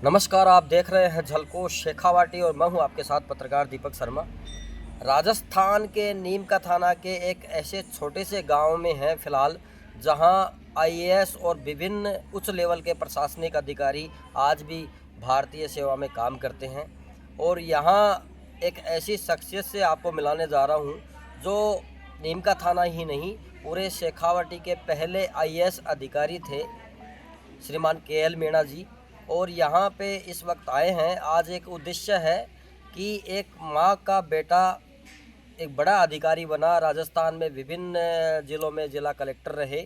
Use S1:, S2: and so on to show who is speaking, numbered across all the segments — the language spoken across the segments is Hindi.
S1: नमस्कार, आप देख रहे हैं झलको शेखावाटी और मैं हूं आपके साथ पत्रकार दीपक शर्मा। राजस्थान के नीम का थाना के एक ऐसे छोटे से गांव में हैं फिलहाल, जहां आईएएस और विभिन्न उच्च लेवल के प्रशासनिक अधिकारी आज भी भारतीय सेवा में काम करते हैं। और यहां एक ऐसी शख्सियत से आपको मिलाने जा रहा हूं जो नीम का थाना ही नहीं, पूरे शेखावाटी के पहले आईएएस अधिकारी थे, श्रीमान केएल मीणा जी। और यहाँ पे इस वक्त आए हैं, आज एक उद्देश्य है कि एक माँ का बेटा एक बड़ा अधिकारी बना, राजस्थान में विभिन्न ज़िलों में ज़िला कलेक्टर रहे,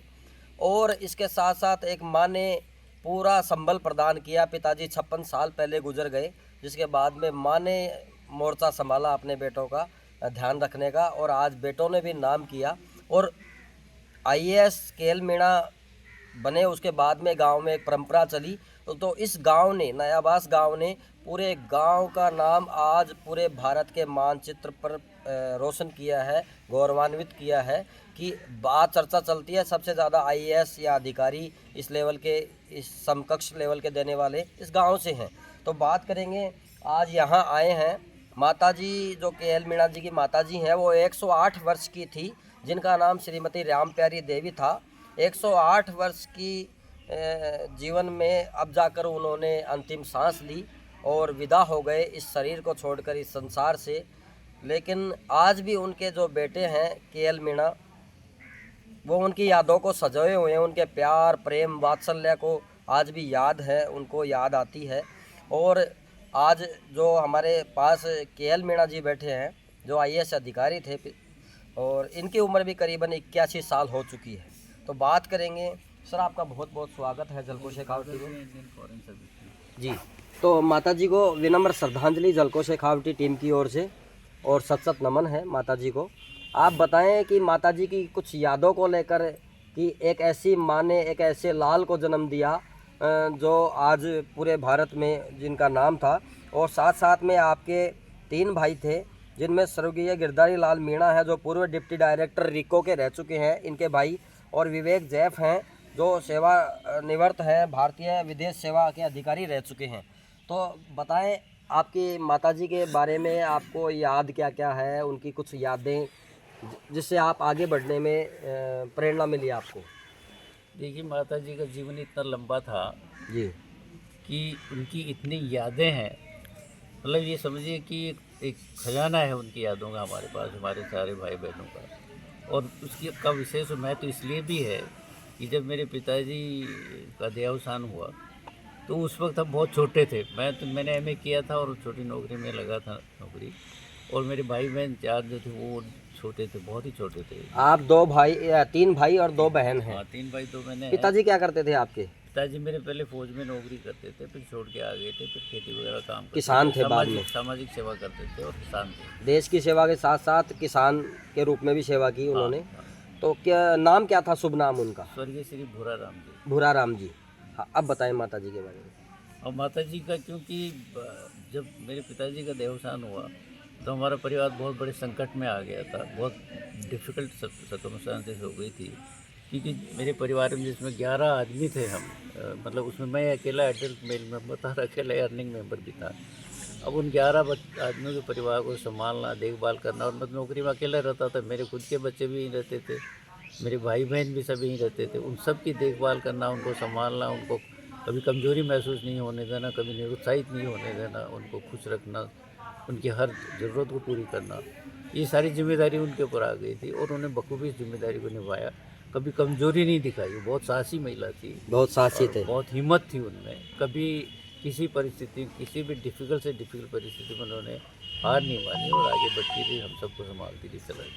S1: और इसके साथ साथ एक माँ ने पूरा संबल प्रदान किया। पिताजी 56 साल पहले गुजर गए, जिसके बाद में माँ ने मोर्चा संभाला अपने बेटों का ध्यान रखने का, और आज बेटों ने भी नाम किया। और आईएएस केएल मीणा बने उसके बाद में गांव में एक परंपरा चली, तो इस गांव ने, नयाबास गांव ने, पूरे गांव का नाम आज पूरे भारत के मानचित्र पर रोशन किया है, गौरवान्वित किया है कि बात चर्चा चलती है सबसे ज़्यादा आईएएस या अधिकारी इस लेवल के, इस समकक्ष लेवल के देने वाले इस गांव से हैं। तो बात करेंगे, आज यहाँ आए हैं माताजी, जो केएल मीणा जी की माताजी हैं, वो 108 वर्ष की थी, जिनका नाम श्रीमती राम प्यारी देवी था। 108 वर्ष की जीवन में अब जाकर उन्होंने अंतिम सांस ली और विदा हो गए इस शरीर को छोड़कर, इस संसार से। लेकिन आज भी उनके जो बेटे हैं केएल मीणा, वो उनकी यादों को सजोए हुए हैं, उनके प्यार प्रेम वात्सल्य को आज भी याद है, उनको याद आती है। और आज जो हमारे पास केएल मीणा जी बैठे हैं, जो आईएएस अधिकारी थे, और इनकी उम्र भी करीबन 81 साल हो चुकी है। तो बात करेंगे। सर, आपका बहुत बहुत स्वागत है झलको शेखावटी को। जी, तो माता जी को विनम्र श्रद्धांजलि झलको शेखावटी टीम की ओर से, और सत सत नमन है माता जी को। आप बताएं कि माता जी की कुछ यादों को लेकर, कि एक ऐसी माँ ने एक ऐसे लाल को जन्म दिया जो आज पूरे भारत में जिनका नाम था, और साथ साथ में आपके 3 भाई थे, जिनमें स्वर्गीय गिरधारी लाल मीणा है, जो पूर्व डिप्टी डायरेक्टर रिको के रह चुके हैं इनके भाई, और विवेक जैफ हैं, जो सेवा निवृत्त हैं, भारतीय विदेश सेवा के अधिकारी रह चुके हैं। तो बताएं आपकी माताजी के बारे में, आपको याद क्या क्या है, उनकी कुछ यादें जिससे आप आगे बढ़ने में प्रेरणा मिली आपको।
S2: देखिए, माता जी का जीवन इतना लंबा था
S1: जी,
S2: कि उनकी इतनी यादें हैं, मतलब ये समझिए कि एक खजाना है उनकी यादों का हमारे पास, हमारे सारे भाई बहनों का। और उसकी का विशेष महत्व इसलिए भी है कि जब मेरे पिताजी का देहावसान हुआ, तो उस वक्त हम बहुत छोटे थे। मैंने एमए किया था और छोटी नौकरी में लगा था नौकरी, और मेरे भाई बहन 4 जो थे वो छोटे थे, बहुत ही छोटे थे।
S1: आप 2 भाई या 3 भाई और 2 बहन हैं?
S2: हाँ, 3 भाई 2 बहनें हैं।
S1: पिताजी क्या करते थे आपके?
S2: पिताजी मेरे पहले फौज में नौकरी करते थे, फिर छोड़ के आ गए थे, फिर खेती वगैरह काम करते
S1: किसान थे बाद में?
S2: सामाजिक सेवा करते थे और किसान थे।
S1: देश की सेवा के साथ साथ किसान के रूप में भी सेवा की उन्होंने।
S2: हाँ।
S1: तो क्या नाम क्या था, शुभ नाम उनका?
S2: स्वर्गीय श्री भूरा राम जी।
S1: भूरा राम जी। हाँ, अब बताएं माता जी के बारे में।
S2: और माता जी का, क्योंकि जब मेरे पिताजी का देहावसान हुआ, तो हमारा परिवार बहुत बड़े संकट में आ गया था। बहुत डिफ़िकल्ट सर्कमस्टेंसेस हो गई थी, क्योंकि मेरे परिवार में जिसमें 11 आदमी थे हम, मतलब उसमें मैं अकेला एडल्ट मेल मेंबर था और अकेला अर्निंग मेंबर भी था। अब उन 11 आदमियों के परिवार को संभालना, देखभाल करना, और मैं नौकरी में अकेला रहता था, मेरे खुद के बच्चे भी यहीं रहते थे, मेरे भाई बहन भी सभी यहीं रहते थे। उन सब की देखभाल करना, उनको संभालना, उनको कभी कमज़ोरी महसूस नहीं होने देना, कभी निरुत्साहित नहीं होने देना, उनको खुश रखना, उनकी हर ज़रूरत को पूरी करना, ये सारी जिम्मेदारी उनके ऊपर आ गई थी, और उन्होंने बखूबी इस जिम्मेदारी को निभाया। कभी कमज़ोरी नहीं दिखाई, वो बहुत साहसी महिला थी,
S1: बहुत साहसी थे।
S2: बहुत हिम्मत थी उनमें। कभी किसी परिस्थिति, किसी भी डिफ़िकल्ट से डिफ़िकल्ट परिस्थिति में उन्होंने हार नहीं मानी और आगे बढ़ती रही, हम सबको संभालती रही, चलाई।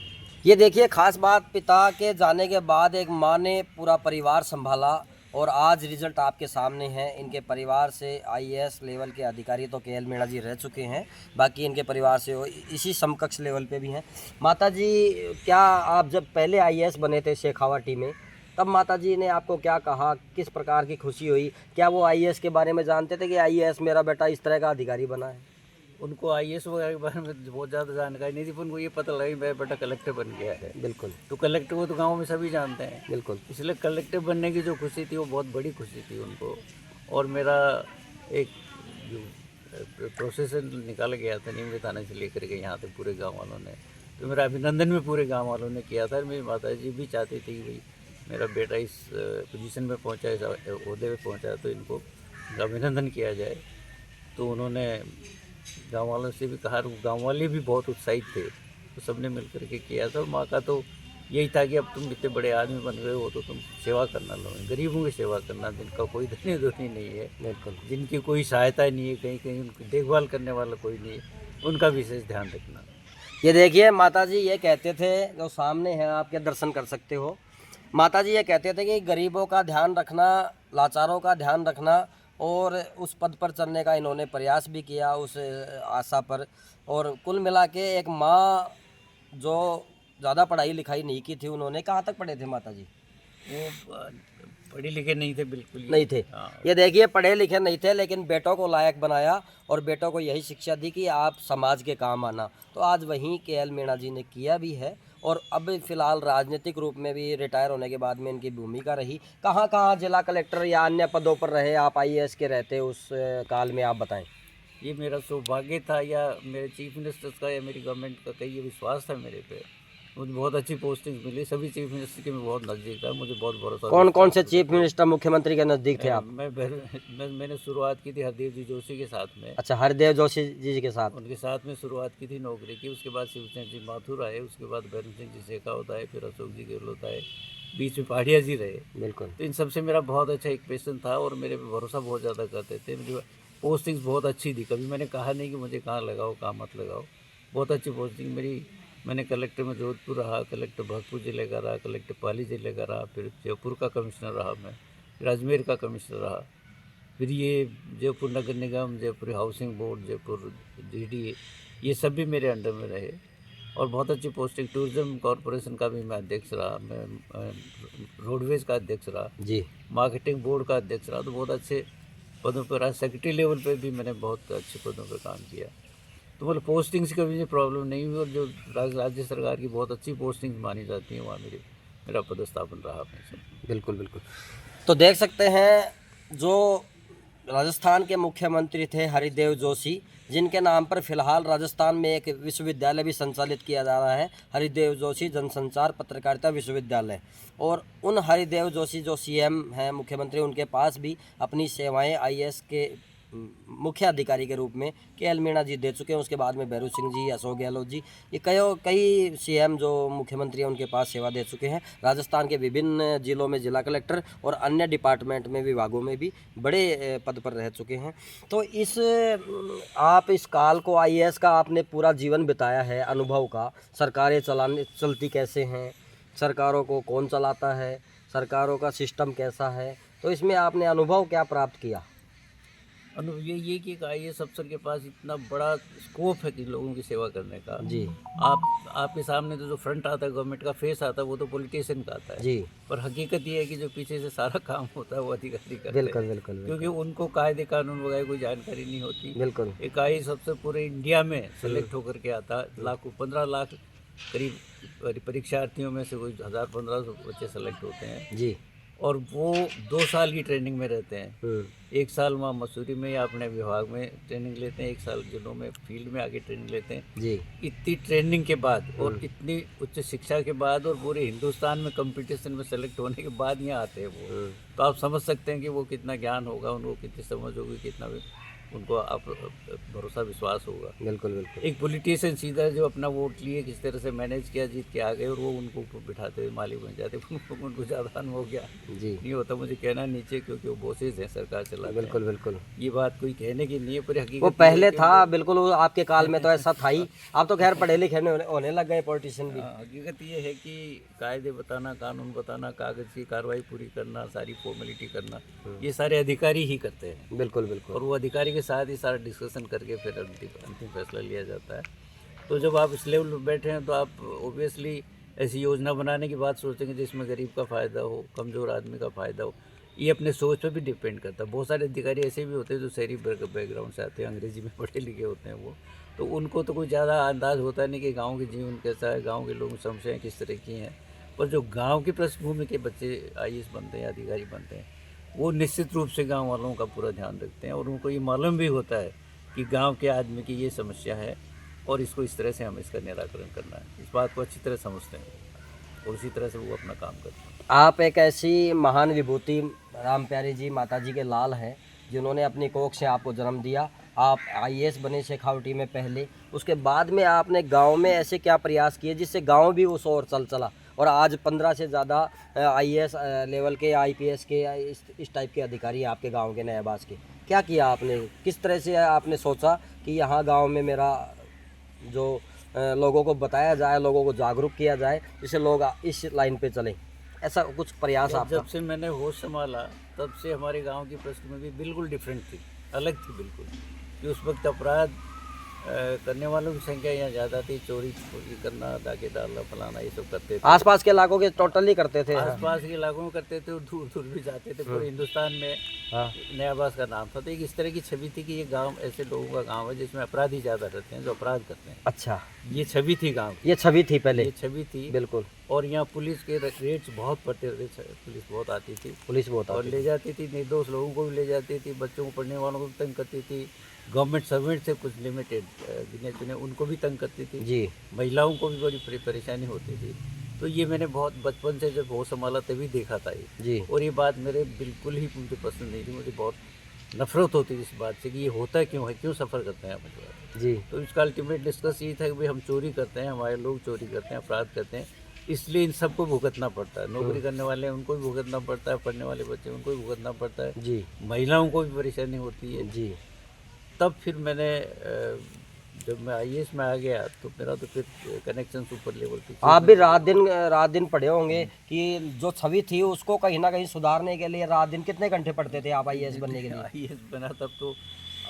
S1: ये देखिए, खास बात, पिता के जाने के बाद एक माँ ने पूरा परिवार संभाला, और आज रिजल्ट आपके सामने है। इनके परिवार से आईएएस लेवल के अधिकारी तो केएल मीणा जी रह चुके हैं, बाकी इनके परिवार से इसी समकक्ष लेवल पे भी हैं। माता जी, क्या आप जब पहले आईएएस बने थे शेखावाटी में, तब माता जी ने आपको क्या कहा, किस प्रकार की खुशी हुई? क्या वो आईएएस के बारे में जानते थे कि आईएएस मेरा बेटा इस तरह का अधिकारी बना है?
S2: उनको आईएएस वगैरह के बारे में बहुत ज़्यादा जानकारी नहीं थी, पर उनको ये पता लगा कि मेरा बेटा कलेक्टर बन गया है।
S1: बिल्कुल
S2: तो कलेक्टर को तो गांव में सभी जानते हैं,
S1: बिल्कुल।
S2: इसलिए कलेक्टर बनने की जो खुशी थी वो बहुत बड़ी खुशी थी उनको। और मेरा एक जो प्रोसेसन निकाला गया था नीम के थाने से लेकर के यहाँ तक पूरे गांव वालों ने, तो मेरा अभिनंदन भी पूरे गांव वालों ने किया था। और मेरी माता जी भी चाहती थी कि भाई मेरा बेटा इस पोजीशन में पहुंचा, इस ओहदे पे पहुंचा, तो इनको अभिनंदन किया जाए। तो उन्होंने गांव वालों से भी कहा, गांव वाले भी बहुत उत्साहित थे, तो सबने मिलकर के किया था। और माँ का तो यही था कि अब तुम इतने बड़े आदमी बन गए हो तो तुम सेवा करना लो, गरीबों की सेवा करना, जिनका कोई धनी धोनी नहीं है,
S1: बिल्कुल।
S2: जिनकी कोई सहायता नहीं है, कहीं कहीं उनकी देखभाल करने वाला कोई नहीं है, उनका विशेष ध्यान रखना।
S1: ये देखिए माता जी ये कहते थे, जो सामने है आपके दर्शन कर सकते हो, माता जी ये कहते थे कि गरीबों का ध्यान रखना, लाचारों का ध्यान रखना, और उस पद पर चलने का इन्होंने प्रयास भी किया उस आशा पर। और कुल मिला के एक माँ जो ज़्यादा पढ़ाई लिखाई नहीं की थी, उन्होंने कहाँ तक पढ़े थे माता जी?
S2: वो पढ़े लिखे नहीं थे, बिल्कुल ही।
S1: नहीं थे।
S2: हाँ।
S1: ये देखिए पढ़े लिखे नहीं थे, लेकिन बेटों को लायक बनाया और बेटों को यही शिक्षा दी कि आप समाज के काम आना। तो आज वहीं के.एल. मीणा जी ने किया भी है, और अब फिलहाल राजनीतिक रूप में भी रिटायर होने के बाद में इनकी भूमिका रही। कहाँ कहाँ जिला कलेक्टर या अन्य पदों पर रहे आप, IAS के रहते उस काल में, आप बताएं।
S2: ये मेरा सौभाग्य था, या मेरे चीफ मिनिस्टर का या मेरी गवर्नमेंट का कई ये विश्वास था मेरे पे। मुझे बहुत अच्छी पोस्टिंग मिली, सभी चीफ मिनिस्टर के मैं बहुत नज़दीक था, मुझे बहुत भरोसा।
S1: कौन कौन से चीफ मिनिस्टर मुख्यमंत्री के नज़दीक थे आप?
S2: मैंने शुरुआत की थी हरदेव जी जोशी के साथ में।
S1: अच्छा, हरदेव जोशी जी के साथ।
S2: उनके साथ में शुरुआत की थी नौकरी की। उसके बाद शिवसेना जी माथुर आए, उसके बाद भैरव सिंह जी शेखावत आए, फिर अशोक जी गहलोत आए, बीच में पहाड़िया जी रहे।
S1: बिल्कुल।
S2: तो इन सबसे मेरा बहुत अच्छा इक्वेशन था, और मेरे पे भरोसा बहुत ज़्यादा करते थे। मुझे पोस्टिंग्स बहुत अच्छी थी, कभी मैंने कहा नहीं कि मुझे कहाँ लगाओ कहाँ मत लगाओ। बहुत अच्छी पोस्टिंग मेरी। मैंने कलेक्टर में जोधपुर रहा, कलेक्टर भरतपुर जिले का रहा, कलेक्टर पाली जिले का रहा, फिर जयपुर का कमिश्नर रहा मैं, फिर अजमेर का कमिश्नर रहा, फिर ये जयपुर नगर निगम, Jaipur housing board, Jaipur GD, ये सब भी मेरे अंडर में रहे। और बहुत अच्छी पोस्टिंग, टूरिज्म कॉरपोरेशन का भी मैं अध्यक्ष रहा, मैं रोडवेज का अध्यक्ष रहा
S1: जी।
S2: मार्केटिंग बोर्ड का अध्यक्ष रहा। तो बहुत अच्छे पदों पर रहा, सेक्रेटरी लेवल पे भी मैंने बहुत अच्छे पदों पर काम किया। तो मतलब पोस्टिंग से कभी मुझे प्रॉब्लम नहीं हुई, और जो राज्य सरकार की बहुत अच्छी पोस्टिंग मानी जाती है वहाँ मेरा पदस्थापन रहा हमेशा।
S1: बिल्कुल बिल्कुल। तो देख सकते हैं जो राजस्थान के मुख्यमंत्री थे हरिदेव जोशी, जिनके नाम पर फिलहाल राजस्थान में एक विश्वविद्यालय भी संचालित किया जा रहा है, हरिदेव जोशी जनसंचार पत्रकारिता विश्वविद्यालय। और उन हरिदेव जोशी जो CM हैं, मुख्यमंत्री, उनके पास भी अपनी सेवाएं IAS के मुख्य अधिकारी के रूप में के.एल. मीणा जी दे चुके हैं। उसके बाद में भैरव सिंह जी, अशोक गहलोत जी, ये कई CM जो मुख्यमंत्री हैं उनके पास सेवा दे चुके हैं। राजस्थान के विभिन्न जिलों में जिला कलेक्टर और अन्य डिपार्टमेंट में, विभागों में भी बड़े पद पर रह चुके हैं। तो आप इस काल को, IAS का आपने पूरा जीवन बिताया है, अनुभव का, सरकारें चलती कैसे हैं, सरकारों को कौन चलाता है, सरकारों का सिस्टम कैसा है, तो इसमें आपने अनुभव क्या प्राप्त किया?
S2: ये कि एक IAS अफसर के पास इतना बड़ा स्कोप है कि लोगों की सेवा करने का।
S1: जी।
S2: आपके सामने तो जो फ्रंट आता है, गवर्नमेंट का फेस आता है, वो तो पॉलिटिशियन का आता है
S1: जी।
S2: पर हकीकत ये है कि जो पीछे से सारा काम होता है वो अधिकारी करते
S1: बिल्कुल
S2: हैं।
S1: बिल्कुल
S2: क्योंकि उनको कायदे कानून वगैरह कोई जानकारी नहीं होती।
S1: बिल्कुल।
S2: एक IAS अफसर पूरे इंडिया में सेलेक्ट होकर के आता है, 15 लाख करीब परीक्षार्थियों में से कोई 1000-1500 बच्चे सेलेक्ट होते हैं।
S1: जी।
S2: और वो 2 साल की ट्रेनिंग में रहते हैं। 1 साल वहाँ मसूरी में या अपने विभाग में ट्रेनिंग लेते हैं, 1 साल जिलों में फील्ड में आगे ट्रेनिंग लेते हैं।
S1: जी।
S2: इतनी ट्रेनिंग के बाद और इतनी उच्च शिक्षा के बाद और पूरे हिंदुस्तान में कंपटीशन में सेलेक्ट होने के बाद यहाँ आते हैं वो। तो आप समझ सकते हैं कि वो कितना ज्ञान होगा, उनको कितनी समझ होगी, कितना उनको आप भरोसा विश्वास होगा।
S1: बिल्कुल बिल्कुल।
S2: एक पॉलिटिशियन सीधा जो अपना वोट लिए किस तरह से मैनेज किया, जीत के आ गए, और वो उनको ऊपर बिठाते हुए मालिक बन जाते, उनको ज़्यादा अनुभव क्या
S1: जी
S2: नहीं होता। मुझे कहना नीचे, क्योंकि वो बॉसेज हैं, सरकार चलाते हैं।
S1: बिल्कुल बिल्कुल।
S2: ये बात कोई कहने की नहीं है, पर हकीकत
S1: वो पहले था, बिल्कुल वो आपके काल में तो ऐसा था ही। आप तो खैर पढ़े लिखे होने लग गए, पॉलिटिशियन भी।
S2: हकीकत ये है कि कायदे बताना, कानून बताना, कागज़ की कार्रवाई पूरी करना, सारी फॉर्मेलिटी करना, ये सारे अधिकारी ही करते हैं।
S1: बिल्कुल बिल्कुल।
S2: और वो अधिकारी के साथ ही सारा डिस्कशन करके फिर अंतिम फैसला लिया जाता है। तो जब आप इस लेवल पर बैठे हैं तो आप ओबियसली ऐसी योजना बनाने की बात सोचेंगे जिसमें गरीब का फ़ायदा हो, कमज़ोर आदमी का फ़ायदा हो। ये अपने सोच पर भी डिपेंड करता है। बहुत सारे अधिकारी ऐसे भी होते हैं जो शहरी बैकग्राउंड से आते हैं, अंग्रेजी में पढ़े लिखे होते हैं वो, तो उनको तो कोई ज़्यादा अंदाज़ होता नहीं कि गाँव के जीवन कैसा है, गाँव के लोगों की समस्याएँ किस तरह की हैं। पर जो गाँव की पृष्ठभूमि के बच्चे IAS बनते हैं, अधिकारी बनते हैं, वो निश्चित रूप से गांव वालों का पूरा ध्यान रखते हैं और उनको ये मालूम भी होता है कि गांव के आदमी की ये समस्या है और इसको इस तरह से हमें इसका निराकरण करना है। इस बात को अच्छी तरह समझते हैं और उसी तरह से वो अपना काम करते हैं।
S1: आप एक ऐसी महान विभूति राम प्यारी जी माता जी के लाल हैं जिन्होंने अपनी कोख से आपको जन्म दिया। आप आईएएस बने शेखावटी में पहले, उसके बाद में आपने गांव में ऐसे क्या प्रयास किए जिससे गांव भी उस ओर चल चला और आज 15 से ज़्यादा आईएएस लेवल के, आईपीएस के, इस टाइप के अधिकारी आपके गांव के नयाबाज के। क्या किया आपने, किस तरह से आपने सोचा कि यहाँ गांव में मेरा जो लोगों को बताया जाए, लोगों को जागरूक किया जाए जिससे लोग इस लाइन पे चलें, ऐसा कुछ प्रयास आपका?
S2: जब से मैंने होश संभाला तब से हमारे गांव की पृष्ठभूमि बिल्कुल डिफरेंट थी, अलग थी बिल्कुल। कि उस वक्त अपराध करने वालों की संख्या यहाँ ज़्यादा थी, चोरी करना, डाके डालना, फलाना, ये सब करते थे।
S1: आसपास के इलाकों के टोटली करते थे?
S2: आसपास के इलाकों में करते थे और दूर दूर भी जाते थे। पूरे हिंदुस्तान में नयाबाज का नाम था। तो एक इस तरह की छवि थी कि ये गांव ऐसे लोगों का गांव है जिसमें अपराधी ज़्यादा रहते हैं, जो अपराध करते हैं।
S1: अच्छा,
S2: ये छवि थी गांव की।
S1: ये छवि थी पहले?
S2: ये छवि थी
S1: बिल्कुल।
S2: और यहाँ पुलिस के रेट्स बहुत पड़ते थे, पुलिस बहुत आती थी,
S1: पुलिस बहुत
S2: और ले जाती थी, निर्दोष लोगों को भी ले जाती थी, बच्चों को, पढ़ने वालों को भी तंग करती थी, गवर्नमेंट सर्वेंट से कुछ लिमिटेड गिने चुने उनको भी तंग करती थी
S1: जी।
S2: महिलाओं को भी बड़ी परेशानी होती थी। तो ये मैंने बहुत बचपन से जब होश संभाला तभी देखा था ये
S1: जी।
S2: और ये बात मेरे बिल्कुल ही मुझे पसंद नहीं थी। मुझे बहुत नफरत होती थी इस बात से कि ये होता क्यों है, क्यों सफ़र करते हैं हम
S1: जी।
S2: तो इसका अल्टीमेट डिस्कस ये था कि भाई हम चोरी करते हैं, हमारे लोग चोरी करते हैं, अपराध करते हैं, इसलिए इन सबको भुगतना पड़ता है। नौकरी करने वाले हैं उनको भी भुगतना पड़ता है, पढ़ने वाले बच्चे उनको भी भुगतना पड़ता है
S1: जी।
S2: महिलाओं को भी परेशानी होती है
S1: जी।
S2: तब फिर मैंने जब मैं आईएएस में आ गया तो मेरा तो फिर कनेक्शन ऊपर लेवल पे।
S1: आप भी रात दिन पढ़े होंगे कि जो छवि थी उसको कहीं ना कहीं सुधारने के लिए रात दिन कितने घंटे पढ़ते थे आप आईएएस बनने के लिए?
S2: आईएएस बना तब तो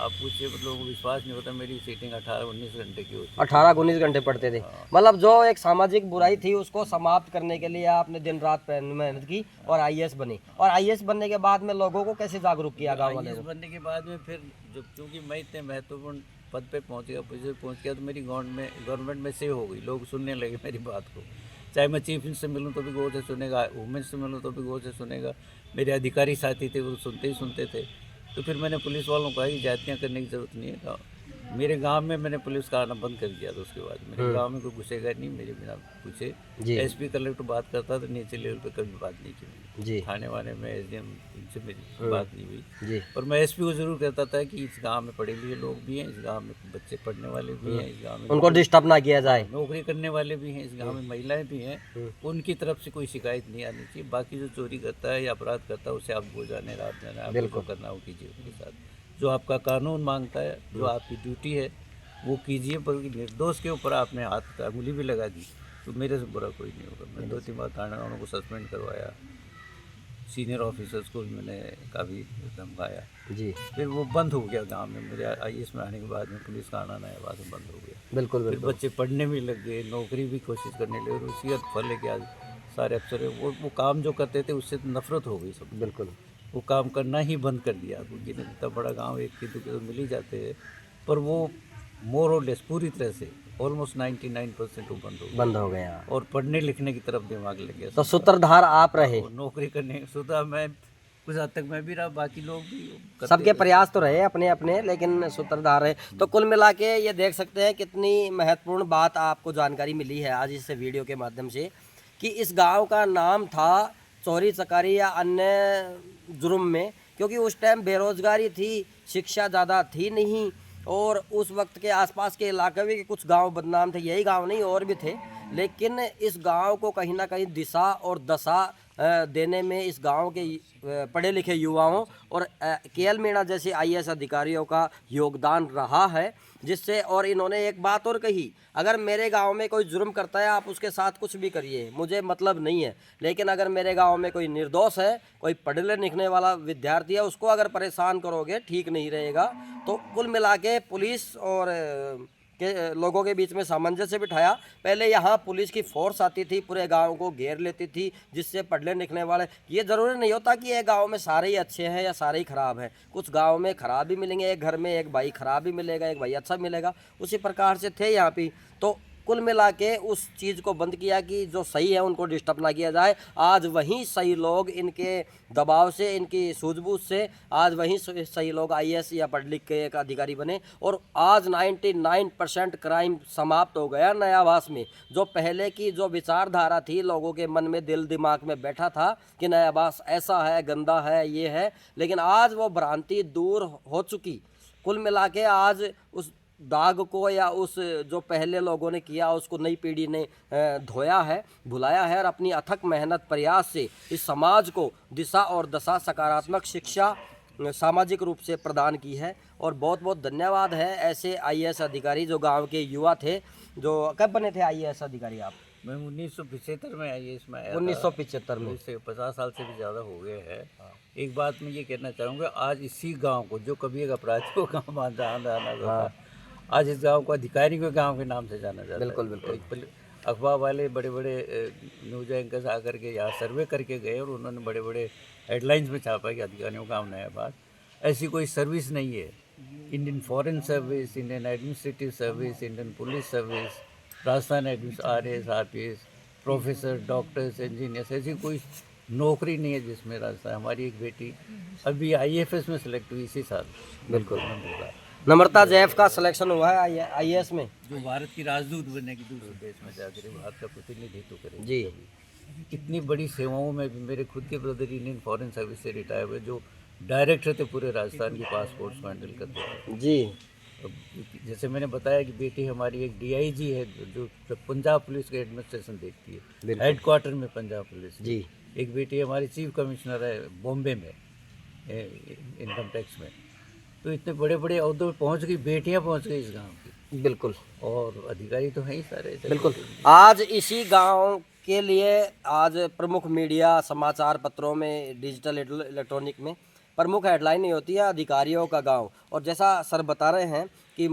S2: आप पूछिए, मतलब विश्वास नहीं होता, मेरी सीटिंग 18-19 घंटे की होती।
S1: 18-19 घंटे पढ़ते थे। मतलब जो एक सामाजिक बुराई थी उसको समाप्त करने के लिए आपने दिन रात मेहनत की और आईएएस बनी। और आईएएस बनने के बाद में लोगों को कैसे जागरूक किया गाँव वाले को?
S2: बनने के बाद में फिर जब चूँकि मैं इतने महत्वपूर्ण पद पे पहुंच गया, पोजीशन पहुंच गया, तो मेरी गवर्नमेंट में सेव हो गई। लोग सुनने लगे मेरी बात को। चाहे मैं चीफ मिनिस्टर से मिलूँ तो भी गौर से सुनेगा, होम मिनिस्टर से मिलूँ तो भी गौर से सुनेगा। मेरे अधिकारी साथी थे वो सुनते ही सुनते थे। तो फिर मैंने पुलिस वालों को कहा कि जातियाँ करने की ज़रूरत नहीं है। मेरे गांव में मैंने पुलिस का आना बंद कर दिया था। उसके बाद मेरे गांव में कोई घुसेगा नहीं मेरे बिना पूछे। एसपी कलेक्टर बात करता था, नीचे लेवल पे कभी बात नहीं की
S1: जी।
S2: थाने वाले में एसडीएम इनसे मेरी बात नहीं हुई
S1: जी।
S2: और मैं एसपी को जरूर कहता था कि इस गांव में पढ़े लिखे लोग भी हैं, इस गांव में बच्चे पढ़ने वाले भी हैं, इस गांव में
S1: उनको डिस्टर्ब ना किया जाए,
S2: नौकरी करने वाले भी हैं, इस गांव में महिलाएं भी हैं, उनकी तरफ से कोई शिकायत नहीं आनी चाहिए। बाकी जो चोरी करता है या अपराध करता है उसे आप वो जाने रात जाने आप जो करना हो कीजिए उसके साथ। जो आपका कानून मांगता है, जो आपकी ड्यूटी है वो कीजिए, पर निर्दोष के ऊपर आपने हाथ उंगली भी लगा दी तो मेरे से बुरा कोई नहीं होगा। मैं 2-3 बार थाने वालों को सस्पेंड करवाया, सीनियर ऑफिसर्स को भी मैंने काफ़ी धमकाया जी। फिर वो बंद हो गया गांव में। मेरे आईएएस में आने के बाद में पुलिस का आना नया बाद में बंद हो गया।
S1: बिल्कुल
S2: फिर बच्चे पढ़ने भी लग गए, नौकरी भी कोशिश करने लगे और उसी फल है कि आज सारे अफसर वो काम जो करते थे उससे नफरत हो गई सब। बिल्कुल वो काम करना ही बंद कर दिया क्योंकि इतना बड़ा गाँव एक के दो मिल ही जाते हैं, पर वो मोर और लेस पूरी तरह से ऑलमोस्ट 99% बंद हो गया और पढ़ने लिखने की तरफ दिमाग लग गया।
S1: तो सूत्रधार आप रहे,
S2: नौकरी करने सुधा मैं कुछ हद तक मैं भी रहा, बाकी लोग भी
S1: सबके प्रयास तो रहे अपने अपने, लेकिन सूत्रधार रहे। तो कुल मिला के ये देख सकते हैं कितनी महत्वपूर्ण बात आपको जानकारी मिली है आज इस वीडियो के माध्यम से कि इस गांव का नाम था चोरी चकारी या अन्य जुर्म में, क्योंकि उस टाइम बेरोजगारी थी, शिक्षा ज़्यादा थी नहीं और उस वक्त के आसपास के इलाके में कुछ गांव बदनाम थे। यही गांव नहीं और भी थे, लेकिन इस गांव को कहीं ना कहीं दिशा और दशा देने में इस गांव के पढ़े लिखे युवाओं और केएल मीणा जैसे आईएएस अधिकारियों का योगदान रहा है, जिससे और इन्होंने एक बात और कही, अगर मेरे गांव में कोई जुर्म करता है आप उसके साथ कुछ भी करिए, मुझे मतलब नहीं है, लेकिन अगर मेरे गांव में कोई निर्दोष है, कोई पढ़ने लिखने वाला विद्यार्थी है, उसको अगर परेशान करोगे ठीक नहीं रहेगा। तो कुल मिला के पुलिस और के लोगों के बीच में सामंजस्य बिठाया। पहले यहाँ पुलिस की फोर्स आती थी, पूरे गांव को घेर लेती थी, जिससे पढ़ने लिखने वाले, ये ज़रूरी नहीं होता कि ये गांव में सारे ही अच्छे हैं या सारे ही ख़राब हैं, कुछ गांव में ख़राब भी मिलेंगे, एक घर में एक भाई ख़राब भी मिलेगा, एक भाई अच्छा मिलेगा, उसी प्रकार से थे यहाँ पे। तो कुल मिला के उस चीज़ को बंद किया कि जो सही है उनको डिस्टर्ब ना किया जाए। आज वहीं सही लोग इनके दबाव से, इनकी सूझबूझ से आज वहीं सही लोग आईएएस या पढ़ लिख के एक अधिकारी बने और आज 99% क्राइम समाप्त हो गया नयावास में। जो पहले की जो विचारधारा थी लोगों के मन में, दिल दिमाग में बैठा था कि नयावास ऐसा है, गंदा है, ये है, लेकिन आज वो भ्रांति दूर हो चुकी। कुल मिला के आज उस दाग को या उस जो पहले लोगों ने किया उसको नई पीढ़ी ने धोया है, भुलाया है और अपनी अथक मेहनत प्रयास से इस समाज को दिशा और दशा, सकारात्मक शिक्षा सामाजिक रूप से प्रदान की है। और बहुत बहुत धन्यवाद है ऐसे आईएएस अधिकारी जो गांव के युवा थे। जो कब बने थे आईएएस अधिकारी आप?
S2: मैं 1975 में आईएएस में आया था।
S1: 1975 में।
S2: इससे 50 साल से भी ज़्यादा हो गए हैं। एक बात मैं ये कहना चाहूँगा, आज इसी गांव को, जो कभी एक अपराधियों का गाँव जाना था, आज इस गांव को अधिकारी के गांव के नाम से जाना जाता है।
S1: बिल्कुल बिल्कुल।
S2: अखबार वाले बड़े बड़े न्यूज एंकर्स आकर के यहाँ सर्वे करके गए और उन्होंने बड़े बड़े हेडलाइंस में छापा कि अधिकारियों का गाँव नयाबाद। ऐसी कोई सर्विस नहीं है। Indian foreign service, Indian administrative service, Indian police service, Rajasthan RS, RPS, professor, doctors, engineers, ऐसी कोई नौकरी नहीं है जिसमें राजस्थान। हमारी एक बेटी अभी IAFS में सेलेक्ट हुई इसी साल।
S1: बिल्कुल। नम्रता जैफ का सिलेक्शन हुआ है आईएएस में,
S2: जो भारत की राजदूत बनेगी, दूसरे देश में जाकर भारत का प्रतिनिधित्व करेगी।
S1: जी।
S2: इतनी बड़ी सेवाओं में भी मेरे खुद के ब्रदर इंडियन फॉरेन सर्विस से रिटायर हुए, जो डायरेक्टर थे पूरे राजस्थान की पासपोर्ट्स को हैंडल करते थे।
S1: जी।
S2: जैसे मैंने बताया कि बेटी हमारी एक DIG है जो पंजाब पुलिस के एडमिनिस्ट्रेशन देखती है, हेडक्वार्टर में पंजाब पुलिस।
S1: जी।
S2: एक बेटी हमारी चीफ कमिश्नर है बॉम्बे में इनकम टैक्स में। तो इतने बड़े बड़े अहदों में पहुँच गई, बेटियाँ पहुँच गई इस गाँव की।
S1: बिल्कुल।
S2: और अधिकारी तो हैं ही सारे।
S1: बिल्कुल। आज इसी गांव के लिए आज प्रमुख मीडिया, समाचार पत्रों में, डिजिटल इलेक्ट्रॉनिक में प्रमुख हेडलाइन ही होती है अधिकारियों का गांव। और जैसा सर बता रहे हैं कि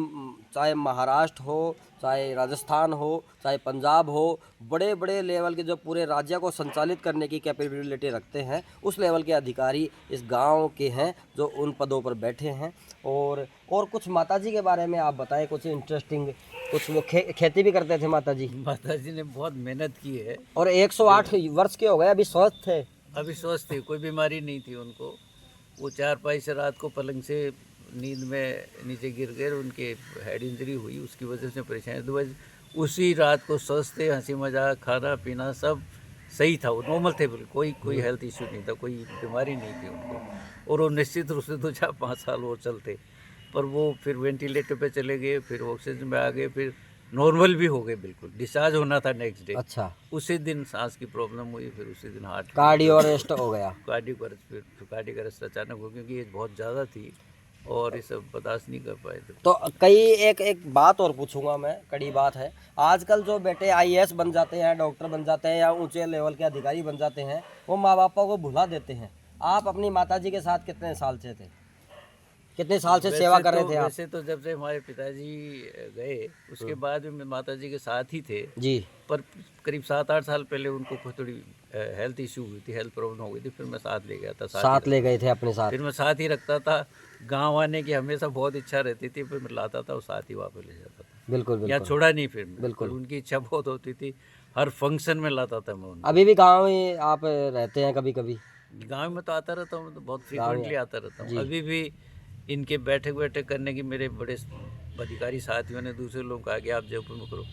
S1: चाहे महाराष्ट्र हो, चाहे राजस्थान हो, चाहे पंजाब हो, बड़े बड़े लेवल के जो पूरे राज्य को संचालित करने की कैपेबिलिटी रखते हैं, उस लेवल के अधिकारी इस गांव के हैं जो उन पदों पर बैठे हैं। और कुछ माताजी के बारे में आप बताएं, कुछ इंटरेस्टिंग। कुछ वो खेती भी करते थे माताजी?
S2: माताजी ने बहुत मेहनत की है
S1: और 108 वर्ष के हो गए, अभी स्वस्थ थे?
S2: अभी स्वस्थ थे, कोई बीमारी नहीं थी उनको। वो चारपाई से रात को पलंग से नींद में नीचे गिर गए, उनके हेड इंजरी हुई, उसकी वजह से परेशानी। अदरवाइज उसी रात को स्वस्थ थे, हंसी मजाक, खाना पीना सब सही था, वो नॉर्मल थे बिल्कुल, कोई हेल्थ इशू नहीं था, कोई बीमारी नहीं थी उनको। और वो निश्चित रूप से 2-4-5 साल वो चलते, पर वो फिर वेंटिलेटर पे चले गए, फिर ऑक्सीजन में आ गए, फिर नॉर्मल भी हो गए बिल्कुल। डिस्चार्ज होना था नेक्स्ट डे।
S1: अच्छा।
S2: उसी दिन सांस की प्रॉब्लम हुई, फिर उसी दिन हार्ट
S1: कार्डियो अरेस्ट हो गया।
S2: कार्डियक अरेस्ट अचानक हो, क्योंकि एज बहुत ज़्यादा थी और ये सब बर्दाश्त नहीं कर पाए थे।
S1: तो एक बात और पूछूंगा मैं, कड़ी बात है। आजकल जो बेटे आईएएस बन जाते हैं, डॉक्टर बन जाते हैं या ऊंचे लेवल के अधिकारी बन जाते हैं, वो माँ बापों को भुला देते हैं। आप अपनी माताजी के साथ कितने साल से थे, कितने साल से सेवा कर रहे थे आप?
S2: वैसे तो जब से हमारे पिताजी गए उसके बाद भी माताजी के साथ ही थे
S1: जी। पर
S2: करीब 7-8 साल पहले उनको थोड़ी हेल्थ इशू हुई थी, हेल्थ प्रॉब्लम हो गई थी, फिर मैं साथ ले गया था।
S1: साथ ले गए थे अपने साथ?
S2: फिर मैं साथ ही रखता था। गांव आने की हमेशा बहुत इच्छा रहती थी, फिर मैं लाता था और साथ ही वापस ले जाता था।
S1: बिल्कुल।
S2: यहाँ छोड़ा नहीं फिर
S1: बिल्कुल।
S2: उनकी इच्छा बहुत होती थी, हर फंक्शन में लाता था मैं उनको।
S1: अभी भी गाँव में आप रहते हैं? कभी कभी
S2: गाँव में तो आता रहता हूँ, तो बहुत फ्रिक्वेंटली आता रहता हूँ। अभी भी इनके बैठक करने की मेरे बड़े अधिकारी साथियों ने दूसरे लोगों को कहा कि आप जयपुर में करो।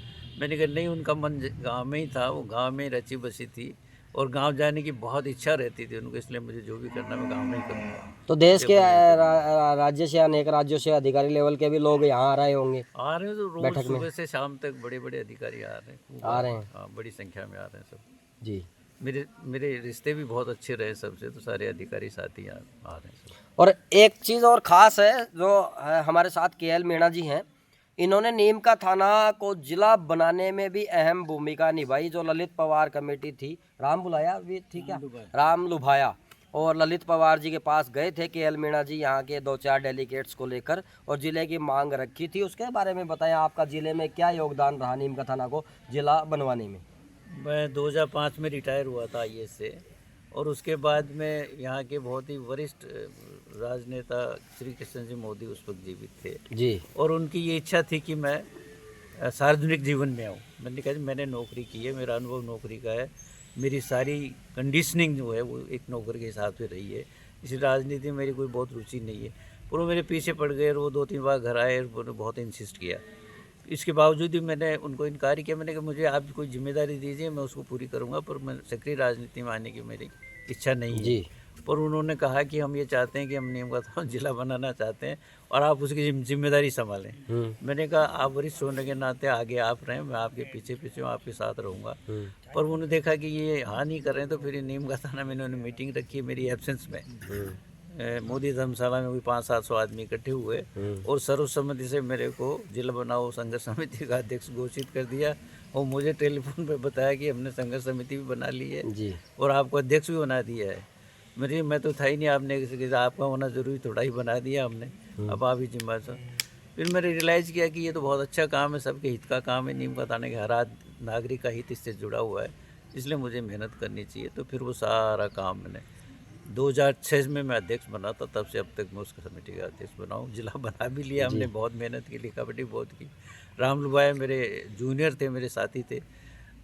S2: मैंने कहा नहीं, उनका मन गांव में ही था, वो गांव में रची बसी थी और गांव जाने की बहुत इच्छा रहती थी उनको, इसलिए मुझे जो भी करना मैं गांव में ही करूँगा।
S1: तो देश के राज्य से, अनेक राज्यों से अधिकारी लेवल के भी लोग यहाँ आ रहे होंगे?
S2: आ रहे हैं, तो रोज सुबह से शाम तक बड़े बड़े अधिकारी आ रहे हैं। हाँ, बड़ी संख्या में आ रहे हैं सब
S1: जी।
S2: मेरे रिश्ते भी बहुत अच्छे रहे सबसे, तो सारे अधिकारी साथी आ रहे हैं सब।
S1: और एक चीज़ और ख़ास है, जो हमारे साथ KL मीणा जी हैं, इन्होंने नीम का थाना को जिला बनाने में भी अहम भूमिका निभाई। जो ललित पवार कमेटी थी, राम बुलाया भी थी क्या, राम लुभाया, और ललित पवार जी के पास गए थे KL मीणा जी यहाँ के 2-4 डेलीगेट्स को लेकर, और ज़िले की मांग रखी थी। उसके बारे में बताएं, आपका ज़िले में क्या योगदान रहा नीम का थाना को जिला बनवाने में?
S2: मैं 2005 में रिटायर हुआ था IAS से, और उसके बाद में यहाँ के बहुत ही वरिष्ठ राजनेता श्री कृष्ण जी मोदी उस वक्त जीवित थे
S1: जी।
S2: और उनकी ये इच्छा थी कि मैं सार्वजनिक जीवन में आऊँ। मैंने कहा मैंने नौकरी की है, मेरा अनुभव नौकरी का है, मेरी सारी कंडीशनिंग जो है वो एक नौकर के हिसाब से रही है, इसलिए राजनीति में मेरी कोई बहुत रुचि नहीं है। पर वो मेरे पीछे पड़ गए और वो 2-3 बार घर आए और उन्होंने बहुत इंसिस्ट किया। इसके बावजूद भी मैंने उनको इनकार किया। मैंने कहा मुझे आप कोई जिम्मेदारी दीजिए, मैं उसको पूरी करूँगा, पर मैं सक्रिय राजनीति में आने की मेरी इच्छा नहीं है।
S1: जी।
S2: पर उन्होंने कहा कि हम ये चाहते हैं कि हम नीम का थाना जिला बनाना चाहते हैं और आप उसकी जिम्मेदारी संभालें। मैंने कहा आप वरिष्ठ होने के नाते आगे आप रहें, मैं आपके पीछे पीछे हूँ, आपके साथ रहूँगा। पर उन्होंने देखा कि ये हाँ नहीं कर रहे हैं, तो फिर नीम का थाना में इन्होंने मीटिंग रखी मेरी एब्सेंस में। मोदी धर्मशाला में भी 500-700 आदमी इकट्ठे हुए और सर्वसम्मति से मेरे को जिला बनाओ संघर्ष समिति का अध्यक्ष घोषित कर दिया और मुझे टेलीफोन पे बताया कि हमने संघर्ष समिति भी बना ली है
S1: जी।
S2: और आपको अध्यक्ष भी बना दिया है। मैं तो था ही नहीं, आपने किसी आपका होना जरूरी थोड़ा ही बना दिया हमने, अब आप ही जिम्मेदार सर। फिर मैंने रियलाइज़ किया कि ये तो बहुत अच्छा काम है, सबके हित का काम है, नीम का थाने के हर नागरिक का हित इससे जुड़ा हुआ है, इसलिए मुझे मेहनत करनी चाहिए। तो फिर वो सारा काम मैंने 2006 में मैं अध्यक्ष बना था, तब से अब तक मैं उसका समिति का अध्यक्ष बना हूँ। जिला बना भी लिया हमने, बहुत मेहनत की, लिखापढ़ी बहुत की। राम लुबाया मेरे जूनियर थे, मेरे साथी थे,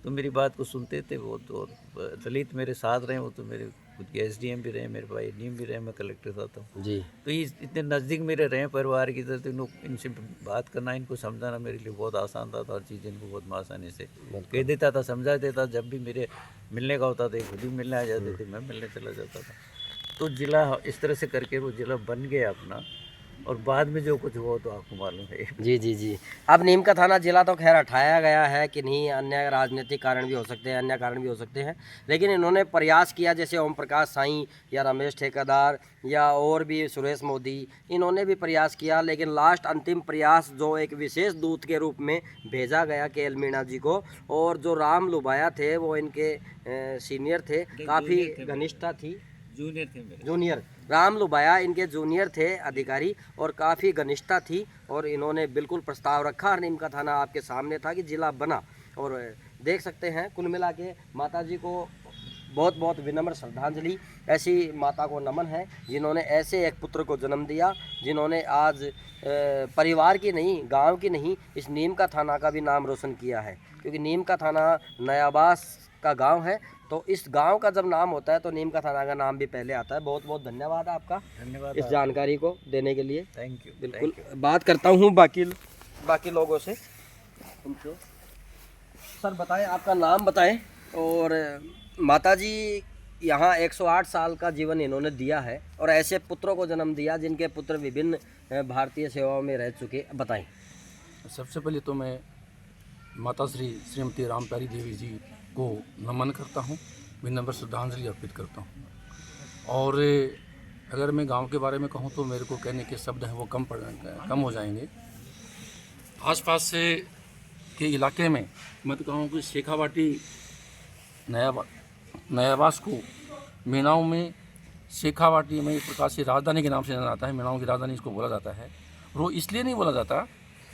S2: तो मेरी बात को सुनते थे वो। तो दलित मेरे साथ रहे, वो तो मेरे खुद के एसडीएम भी रहे, मेरे भाई डीएम भी रहे, मैं कलेक्टर था तो
S1: जी।
S2: तो ये इतने नज़दीक मेरे रहे परिवार की तरह, तो इनसे बात करना, इनको समझाना मेरे लिए बहुत आसान था। तो हर चीज़ इनको बहुत आसानी से कह देता था, समझा देता। जब भी मेरे मिलने का होता था खुद ही मिलने आ जाते थे, मैं मिलने चला जाता था। तो जिला इस तरह से करके वो जिला बन गया अपना, और बाद में जो कुछ हुआ तो आपको मालूम है।
S1: जी जी जी। अब नीम का थाना जिला तो खैर हटाया गया है कि नहीं, अन्य राजनीतिक कारण भी हो सकते हैं, अन्य कारण भी हो सकते हैं, लेकिन इन्होंने प्रयास किया, जैसे ओम प्रकाश साईं या रमेश ठेकेदार या और भी सुरेश मोदी, इन्होंने भी प्रयास किया, लेकिन लास्ट अंतिम प्रयास जो एक विशेष दूत के रूप में भेजा गया KL मीणा जी को, और जो राम लुबाया थे वो इनके सीनियर थे, काफ़ी घनिष्ठता थी,
S2: जूनियर थे मेरे।
S1: जूनियर राम लुबाया इनके जूनियर थे अधिकारी, और काफ़ी घनिष्ठता थी, और इन्होंने बिल्कुल प्रस्ताव रखा। नीम का थाना आपके सामने था कि जिला बना, और देख सकते हैं कुल मिला के माता जी को बहुत बहुत विनम्र श्रद्धांजलि। ऐसी माता को नमन है जिन्होंने ऐसे एक पुत्र को जन्म दिया, जिन्होंने आज परिवार की नहीं, गांव की नहीं, इस नीम का थाना का भी नाम रोशन किया है, क्योंकि नीम का थाना नयाबास का गांव है, तो इस गांव का जब नाम होता है तो नीम का थाना का नाम भी पहले आता है। बहुत बहुत धन्यवाद आपका,
S2: धन्यवाद
S1: इस जानकारी को देने के लिए।
S2: Thank you.
S1: बिल्कुल, बात करता हूँ बाकी लोगों से। उनको सर बताएं, आपका नाम बताएं, और माता जी यहाँ 108 साल का जीवन इन्होंने दिया है, और ऐसे पुत्रों को जन्म दिया जिनके पुत्र विभिन्न भारतीय सेवाओं में रह चुके। बताएं।
S3: सबसे पहले तो मैं माता श्रीमती रामप्यारी देवी जी को नमन करता हूँ, विनम्र श्रद्धांजलि अर्पित करता हूँ। और अगर मैं गांव के बारे में कहूँ तो मेरे को कहने के शब्द हैं वो कम हो जाएंगे। आसपास से के इलाके में मैं तो कहूँ कि शेखावाटी नयाबास को मीणाओं में, शेखावाटी में एक प्रकार से राजधानी के नाम से जाना जाता है, मीणाओं की राजधानी इसको बोला जाता है। और वो इसलिए नहीं बोला जाता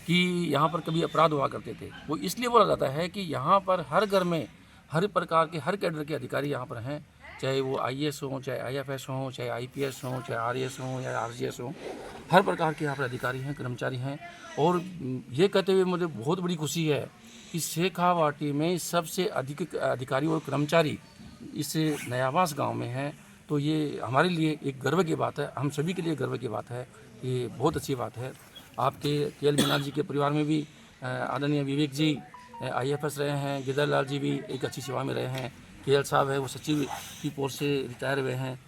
S3: कि यहाँ पर कभी अपराध हुआ करते थे, वो इसलिए बोला जाता है कि यहाँ पर हर घर में हर प्रकार के, हर कैडर के अधिकारी यहाँ पर हैं, चाहे वो IAS हों, चाहे IFS हों, चाहे IPS हों, चाहे RAS हों या RGS हों, हर प्रकार के यहाँ पर अधिकारी हैं, कर्मचारी हैं। और ये कहते हुए मुझे बहुत बड़ी खुशी है कि शेखावाटी में सबसे अधिक अधिकारी और कर्मचारी इस नयाबास गांव में हैं। तो ये हमारे लिए एक गर्व की बात है, हम सभी के लिए गर्व की बात है, ये बहुत अच्छी बात है। आपके KL मीणा जी के परिवार में भी आदरणीय विवेक जी IFS रहे हैं, गिदर लाल जी भी एक अच्छी सेवा में रहे हैं, KL साहब है वो सचिव की पोस्ट से रिटायर हुए हैं,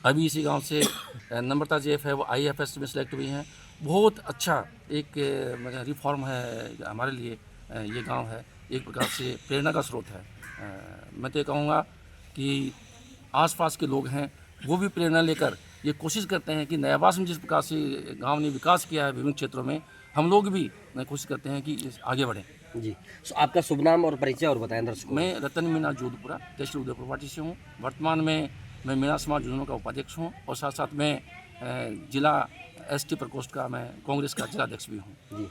S3: अभी इसी गांव से नम्रता JF है वो IFS में सेलेक्ट हुई हैं। बहुत अच्छा एक रिफॉर्म है हमारे लिए, ये गांव है एक प्रकार से प्रेरणा का स्रोत है। मैं तो ये कहूँगा कि आसपास के लोग हैं वो भी प्रेरणा लेकर ये कोशिश करते हैं कि नयाबास में जिस प्रकार से गांव ने विकास किया है विभिन्न क्षेत्रों में, हम लोग भी कोशिश करते हैं कि आगे बढ़ें।
S1: जी, आपका शुभ नाम और परिचय और बताएं दर्शकों।
S3: मैं रतन मीणा जोधपुरा, तहसील उदयपुर पार्टी से हूँ। वर्तमान में मैं मीणा समाज यूनियन का उपाध्यक्ष हूँ, और साथ साथ मैं जिला ST प्रकोष्ठ का, मैं कांग्रेस का जिला अध्यक्ष भी हूँ। जी,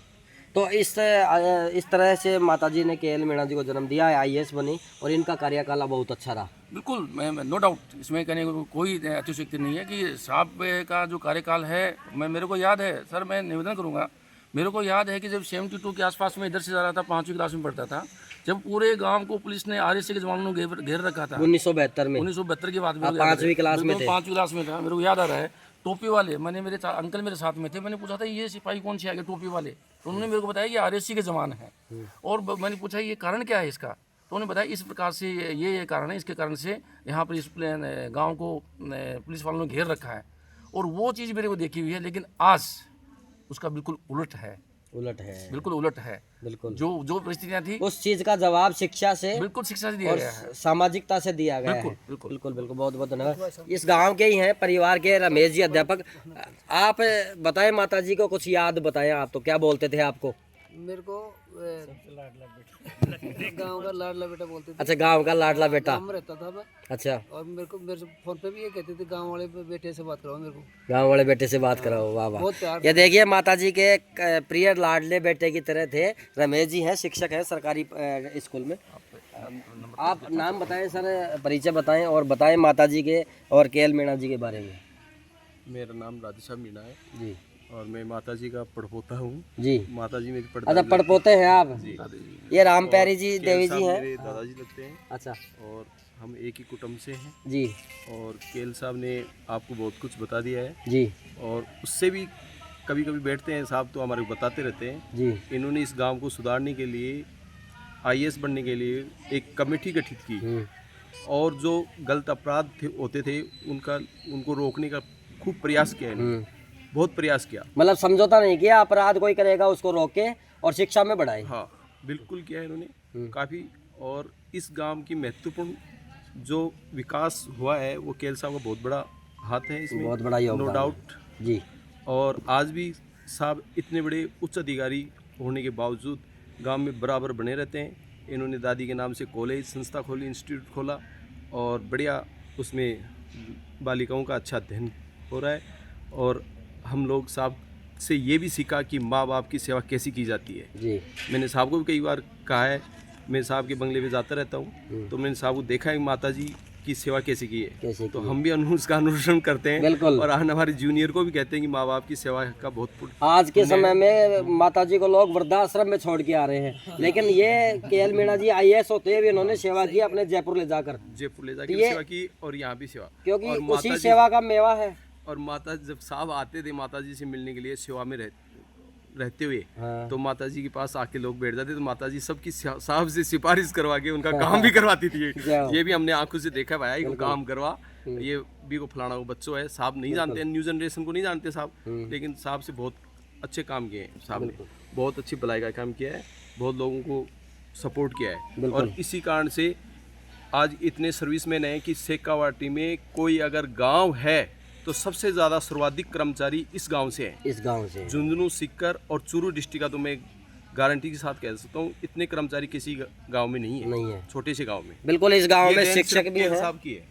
S1: तो इस तरह से माताजी ने KL मीणा जी को जन्म दिया है, IAS बनी, और इनका कार्यकाल बहुत अच्छा रहा।
S3: बिल्कुल, मैं नो डाउट, इसमें कहने को कोई अतिशयोक्ति नहीं है कि साहब का जो कार्यकाल है, मेरे को याद है सर, मैं निवेदन करूंगा, मेरे को याद है कि जब 72 के आसपास में इधर से जा रहा था, 5वीं क्लास में पढ़ता था, जब पूरे गांव को पुलिस ने आरएससी के जवानों ने घेर रखा था
S1: 1972 में
S3: 1972 की बात।
S1: आप 5वीं क्लास में थे?
S3: 5वीं क्लास में था, मेरे को याद आ रहा है। टोपी वाले, मैंने अंकल मेरे साथ में थे, मैंने पूछा था ये सिपाही कौन से आ गए टोपी वाले, तो उन्होंने मेरे को बताया कि आरएससी के जवान हैं। और मैंने पूछा ये कारण क्या है इसका, तो उन्होंने बताया इस प्रकार से ये कारण है, इसके कारण से यहाँ पर इस गाँव को पुलिस वालों ने घेर रखा है। और वो चीज़ मेरे को देखी हुई है, लेकिन आज उसका बिल्कुल उलट है, बिल्कुल उलट है।
S1: बिल्कुल
S3: जो परिस्थितियाँ थी
S1: उस चीज का जवाब शिक्षा से,
S3: बिल्कुल शिक्षा से दिया
S1: और
S3: गया है।
S1: सामाजिकता से दिया गया है।
S3: बिल्कुल।
S1: बिल्कुल बिल्कुल, बहुत बहुत धन्यवाद। इस गांव के ही हैं, परिवार के रमेश जी अध्यापक। आप बताएं माता जी को कुछ याद बताएं, आप तो क्या बोलते थे आपको?
S4: मेरे को गांव का लाडला बेटा बोलते थे।
S1: अच्छा, गांव का लाडला बेटा।
S4: गांव में रहता था मैं।
S1: अच्छा,
S4: और मेरे से फोन पे भी ये कहते थे गांव वाले बेटे से बात कराओ मेरे को।
S1: गांव वाले बेटे से बात कराओ। वाह वाह,
S4: बहुत प्यार।
S1: ये देखिए माता जी के प्रिय लाडले बेटे की तरह थे। रमेश जी हैं, शिक्षक हैं सरकारी स्कूल में। आप नाम बताएं सर, परिचय बताएं और बताएं माता जी के और केएल मीणा जी के बारे में।
S5: मेरा नाम राधेश्याम मीणा है
S1: जी
S5: और मैं माता जी का पड़पोता हूँ।
S1: जी।
S5: माता जी मेरी
S1: अच्छा, पड़पोते हैं आप? ये राम प्यारी जी देवी जी हैं?
S5: मेरे दादाजी लगते हैं।
S1: अच्छा।
S5: और हम एक ही कुटुंब से हैं
S1: जी
S5: और केल साहब ने आपको बहुत कुछ बता दिया है
S1: जी
S5: और उससे भी कभी कभी बैठते हैं साहब तो हमारे को बताते रहते हैं।
S1: जी।
S5: इन्होंने इस गांव को सुधारने के लिए, आईएएस बनने के लिए एक कमेटी गठित की और जो गलत अपराध होते थे उनको रोकने का खूब प्रयास किया इन्होंने, बहुत प्रयास किया।
S1: मतलब समझौता नहीं किया, अपराध कोई करेगा उसको रोके और शिक्षा में बढ़ाए।
S5: हाँ बिल्कुल किया इन्होंने काफ़ी। और इस गांव की महत्वपूर्ण जो विकास हुआ है वो केल साहब का बहुत बड़ा हाथ है इसमें,
S1: बहुत बड़ा योगदान
S5: नो
S1: है।
S5: डाउट
S1: जी।
S5: और आज भी साहब इतने बड़े उच्च अधिकारी होने के बावजूद गांव में बराबर बने रहते हैं। इन्होंने दादी के नाम से कॉलेज संस्था खोली, इंस्टीट्यूट खोला और बढ़िया उसमें बालिकाओं का अच्छा अध्ययन हो रहा है। और हम लोग साहब से ये भी सीखा कि माँ बाप की सेवा कैसी की जाती है।
S1: जी।
S5: मैंने साहब को भी कई बार कहा है, मैं साहब के बंगले पे जाता रहता हूँ तो मैंने साहब को देखा है माता जी की सेवा कैसे की है,
S1: कैसे
S5: तो
S1: की
S5: हम भी उसका अनुसरण करते हैं।
S1: बिल्कुल।
S5: और हमारे जूनियर को भी कहते हैं कि माँ बाप की सेवा का बहुत
S1: आज के समय में माता जी को लोग वृद्धाश्रम में छोड़ के आ रहे हैं, लेकिन ये केएल मीणा जी आईएएस होते हुए इन्होंने सेवा की अपने जयपुर ले जाकर
S5: जाके सेवा की और यहाँ भी सेवा,
S1: क्योंकि
S5: और
S1: उसी
S5: माता जी-
S1: सेवा का मेवा है।
S5: और माता जब साहब आते थे माता जी से मिलने के लिए सेवा में रहते हुए,
S1: हाँ।
S5: तो माता जी के पास आके लोग बैठ जाते तो माता जी सबकी साहब से सिफारिश करवा के उनका काम भी करवाती थी। ये भी हमने आंखों से देखा भाई, ये काम करवा, ये भी को फलाना को बच्चों है। साहब नहीं जानते, न्यू जनरेशन को नहीं जानते साहब, लेकिन साहब से बहुत अच्छे काम किए हैं। साहब ने बहुत अच्छी भलाई का काम किया है, बहुत लोगों को सपोर्ट किया है। और इसी कारण से आज इतने सर्विसमैन हैं कि सेकावाटी में कोई अगर गाँव है तो सबसे ज़्यादा सर्वाधिक कर्मचारी इस गांव से हैं।
S1: इस गांव से
S5: झुंझुनू, सीकर और चूरू डिस्ट्रिक्ट का तो मैं गारंटी के साथ कह सकता हूँ इतने कर्मचारी किसी गांव में नहीं है, छोटे से गांव में।
S1: बिल्कुल। इस गांव
S5: ये
S1: में
S5: देन
S1: शिक्षक
S5: सिर्फ
S1: भी
S5: केएल
S1: हैं,
S5: साहब की है।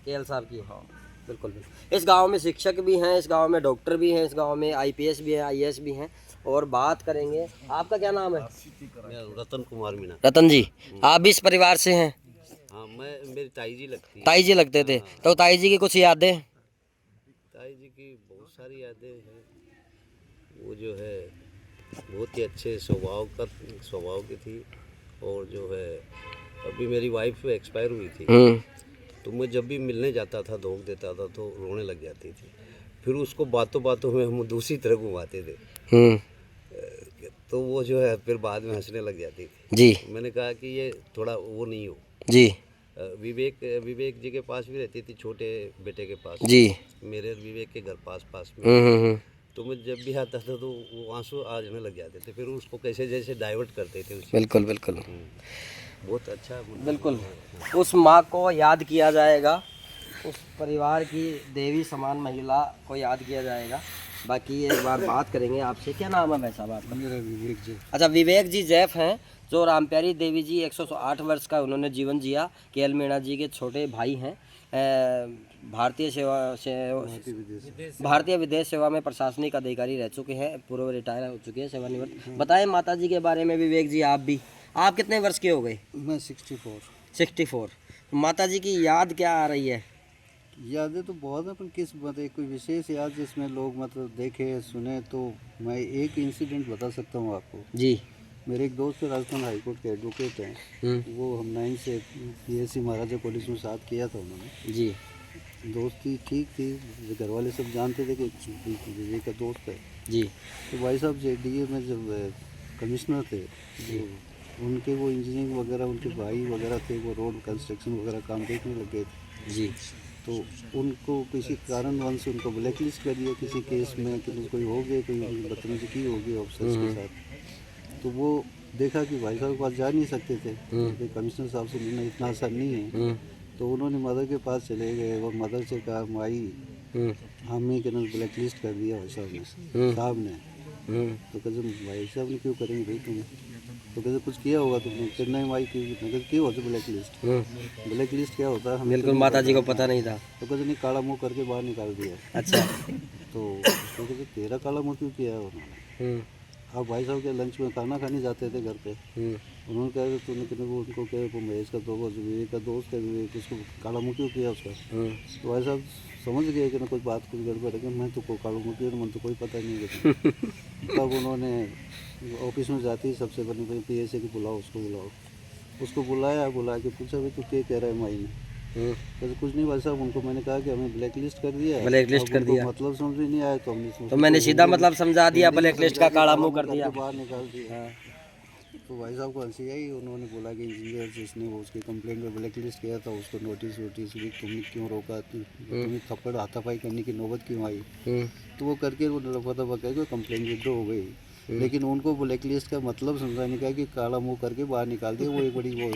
S1: केएल साहब की। हाँ बिल्कुल बिल्कुल। इस गांव में शिक्षक भी हैं, इस गांव में डॉक्टर भी हैं, इस गांव में आईपीएस भी हैं, आईएएस भी हैं। और बात करेंगे, आपका क्या नाम है?
S6: रतन कुमार मीणा।
S1: रतन जी, आप भी इस परिवार से हैं?
S6: हाँ, मेरी ताई जी लगती है।
S1: ताई जी लगते थे, तो ताई जी की कुछ यादें?
S6: ताई जी की बहुत सारी यादें हैं। वो जो है बहुत ही अच्छे स्वभाव की थी। और जो है अभी मेरी वाइफ एक्सपायर हुई थी, तो मैं जब भी मिलने जाता था, धोख देता था तो रोने लग जाती थी। फिर उसको बातों बातों में हम दूसरी तरह घुमाते थे, तो वो जो है फिर बाद में हंसने लग जाती थी।
S1: जी।
S6: मैंने कहा कि ये थोड़ा वो नहीं हो।
S1: जी।
S6: विवेक जी के पास भी रहती थी, छोटे बेटे के पास
S1: जी।
S6: मेरे विवेक के घर पास में। तो मैं जब भी आता था तो वो आंसू आ जाने लग जाते थे, फिर उसको कैसे जैसे डाइवर्ट करते थे उससे।
S1: बिल्कुल बिल्कुल।
S6: बहुत अच्छा।
S1: बिल्कुल, उस माँ को याद किया जाएगा, उस परिवार की देवी समान महिला को याद किया जाएगा। बाकी एक बार बात करेंगे आपसे, क्या नाम है भाई साहब आपका?
S4: मेरा विवेक जी।
S1: अच्छा, विवेक जी जैफ हैं, जो रामप्यारी देवी जी 108 वर्ष का उन्होंने जीवन जिया। केएल मीणा जी के छोटे भाई हैं। भारतीय विदेश सेवा में प्रशासनिक अधिकारी रह चुके हैं, पूर्व रिटायर हो चुके हैं, सेवानिवृत्त। बताएं माता जी के बारे में विवेक जी। आप कितने वर्ष के हो गए?
S4: मैं 64।
S1: 64। माता जी की याद क्या आ रही है?
S7: यादें तो बहुत हैं, पर किस मतलब कोई विशेष याद जिसमें लोग मतलब देखे सुने, तो मैं एक इंसिडेंट बता सकता हूँ आपको।
S1: जी।
S7: मेरे एक दोस्त है, राजस्थान हाई कोर्ट के एडवोकेट हैं। वो हम 9 से PSC महाराजा कॉलेज में साथ किया था उन्होंने।
S1: जी।
S7: दोस्ती ठीक थी, घर वाले सब जानते थे कि विजय का दोस्त है।
S1: जी।
S7: तो भाई साहब JDA में जब कमिश्नर थे, तो उनके वो इंजीनियरिंग वगैरह, उनके भाई वगैरह थे, वो रोड कंस्ट्रक्शन वगैरह काम देखने लगे थे।
S1: जी।
S7: तो उनको किसी कारणवश उनको ब्लैक लिस्ट कर दिया किसी केस में, कि कोई हो गए, कोई बदतमीजी की होगी ऑफिसर्स के साथ। तो वो देखा कि भाई साहब के पास जा नहीं सकते थे, तो कमिश्नर साहब से मिलना इतना आसान नहीं है। तो उन्होंने मदर के पास चले गए और मदर से कहा, माई हमें के ब्लैक लिस्ट कर दिया भाई साहब ने। तो कहते भाई साहब ने क्यों करेंगे भाई तुम्हें? तो कहते कुछ किया होगा तुमने? चेन्नई माई क्यों होता ब्लैक लिस्ट? ब्लैक लिस्ट क्या होता है?
S1: बिल्कुल माता जी को पता नहीं था।
S7: तो कहते नहीं, काला मुँह करके बाहर निकाल दिया।
S1: अच्छा।
S7: तो कहते तेरा काला मुँह क्यों किया है उन्होंने? अब भाई साहब के लंच में खाना खाने जाते थे घर पे, उन्होंने कहा तूने कि वो उनको कहे वो महेश का दोस्त, विवेक का दोस्त है, विवेक उसको काला मुँह क्यों किया उसका? तो भाई साहब समझ गए कि ना कोई बात कुछ गड़बड़ है, कि मैं तो काला मुँह किया, मन तो कोई पता नहीं है। तब उन्होंने ऑफिस में जाते ही सबसे पहले PSA की बुलाओ, उसको बुलाया, बुला के पूछा भाई तू क्या कह रहा है माई ने? तो कुछ नहीं भाई साहब, उनको मैंने कहा कि हमें ब्लैक लिस्ट कर दिया।
S1: ब्लैक लिस्ट कर दिया,
S7: मतलब समझ में नहीं आया, तो हमने
S1: तो मैंने सीधा मतलब समझा दिया, ब्लैक लिस्ट का काला मुंह कर दिया,
S7: बाहर निकाल दिया। तो भाई साहब को हंसी आई, उन्होंने बोला कि इंजीनियर जिसने वो उसकी कंप्लेंट में ब्लैक लिस्ट किया था उसको नोटिस भी तुमने क्यों रोका, तुम्हें थप्पड़ हाथापाई करने की नौबत क्यों आई? तो वो करके वो दफा करके कंप्लेंट विड्रॉ हो गई। लेकिन उनको ब्लैक लिस्ट का मतलब समझाने का कि काला मुंह करके बाहर निकाल दिया, वो एक बड़ी वो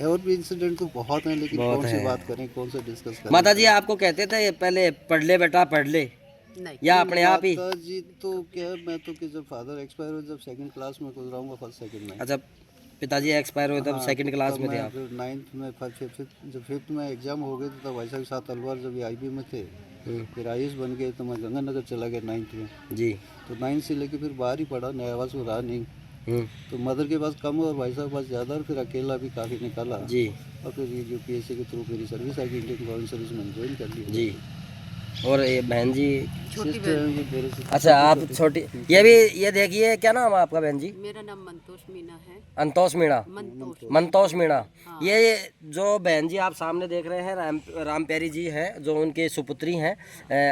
S7: और भी इंसिडेंट तो बहुत हैं, लेकिन कौन सी बात करें, कौन सा डिस्कस करें?
S1: माता जी आपको कहते थे पहले पढ़ ले बेटा पढ़ ले, या अपने आप ही?
S7: माता जी तो क्या, मैं तो कि जब फादर एक्सपायर हुए, जब 2nd क्लास में गुजरा हूँ, फर्स्ट सेकंड में।
S1: अच्छा, पिताजी एक्सपायर हुए तब 2nd क्लास में थे आप?
S7: 9th में, जब 5th में एग्जाम हो गए तो भाई साहब साथ अलवर जब IB में थे, फिर IAS बन गए, तो मैं गंगानगर चला गया 9th में।
S1: जी।
S7: तो 9th से लेके फिर बाहर ही पढ़ा, नयावास में रहा नहीं। तो मदर के पास कम और भाई साहब के पास ज़्यादा, और फिर अकेला भी काफ़ी निकाला।
S1: जी।
S7: और फिर ये जो PSA के थ्रू मेरी सर्विस आई, इंडियन फॉरेन सर्विस में ज्वाइन कर ली।
S1: जी। और ये बहन जी?
S7: सिस्टर है मेरे से।
S1: अच्छा, आप छोटी, ये भी, ये देखिए क्या नाम है आपका बहन जी?
S8: मेरा नाम मंतोष मीणा है।
S1: अंतोष मीणा? मंतोष मीणा।
S8: हाँ।
S1: ये जो बहन जी आप सामने देख रहे हैं, राम प्यारी जी हैं, जो उनके सुपुत्री हैं,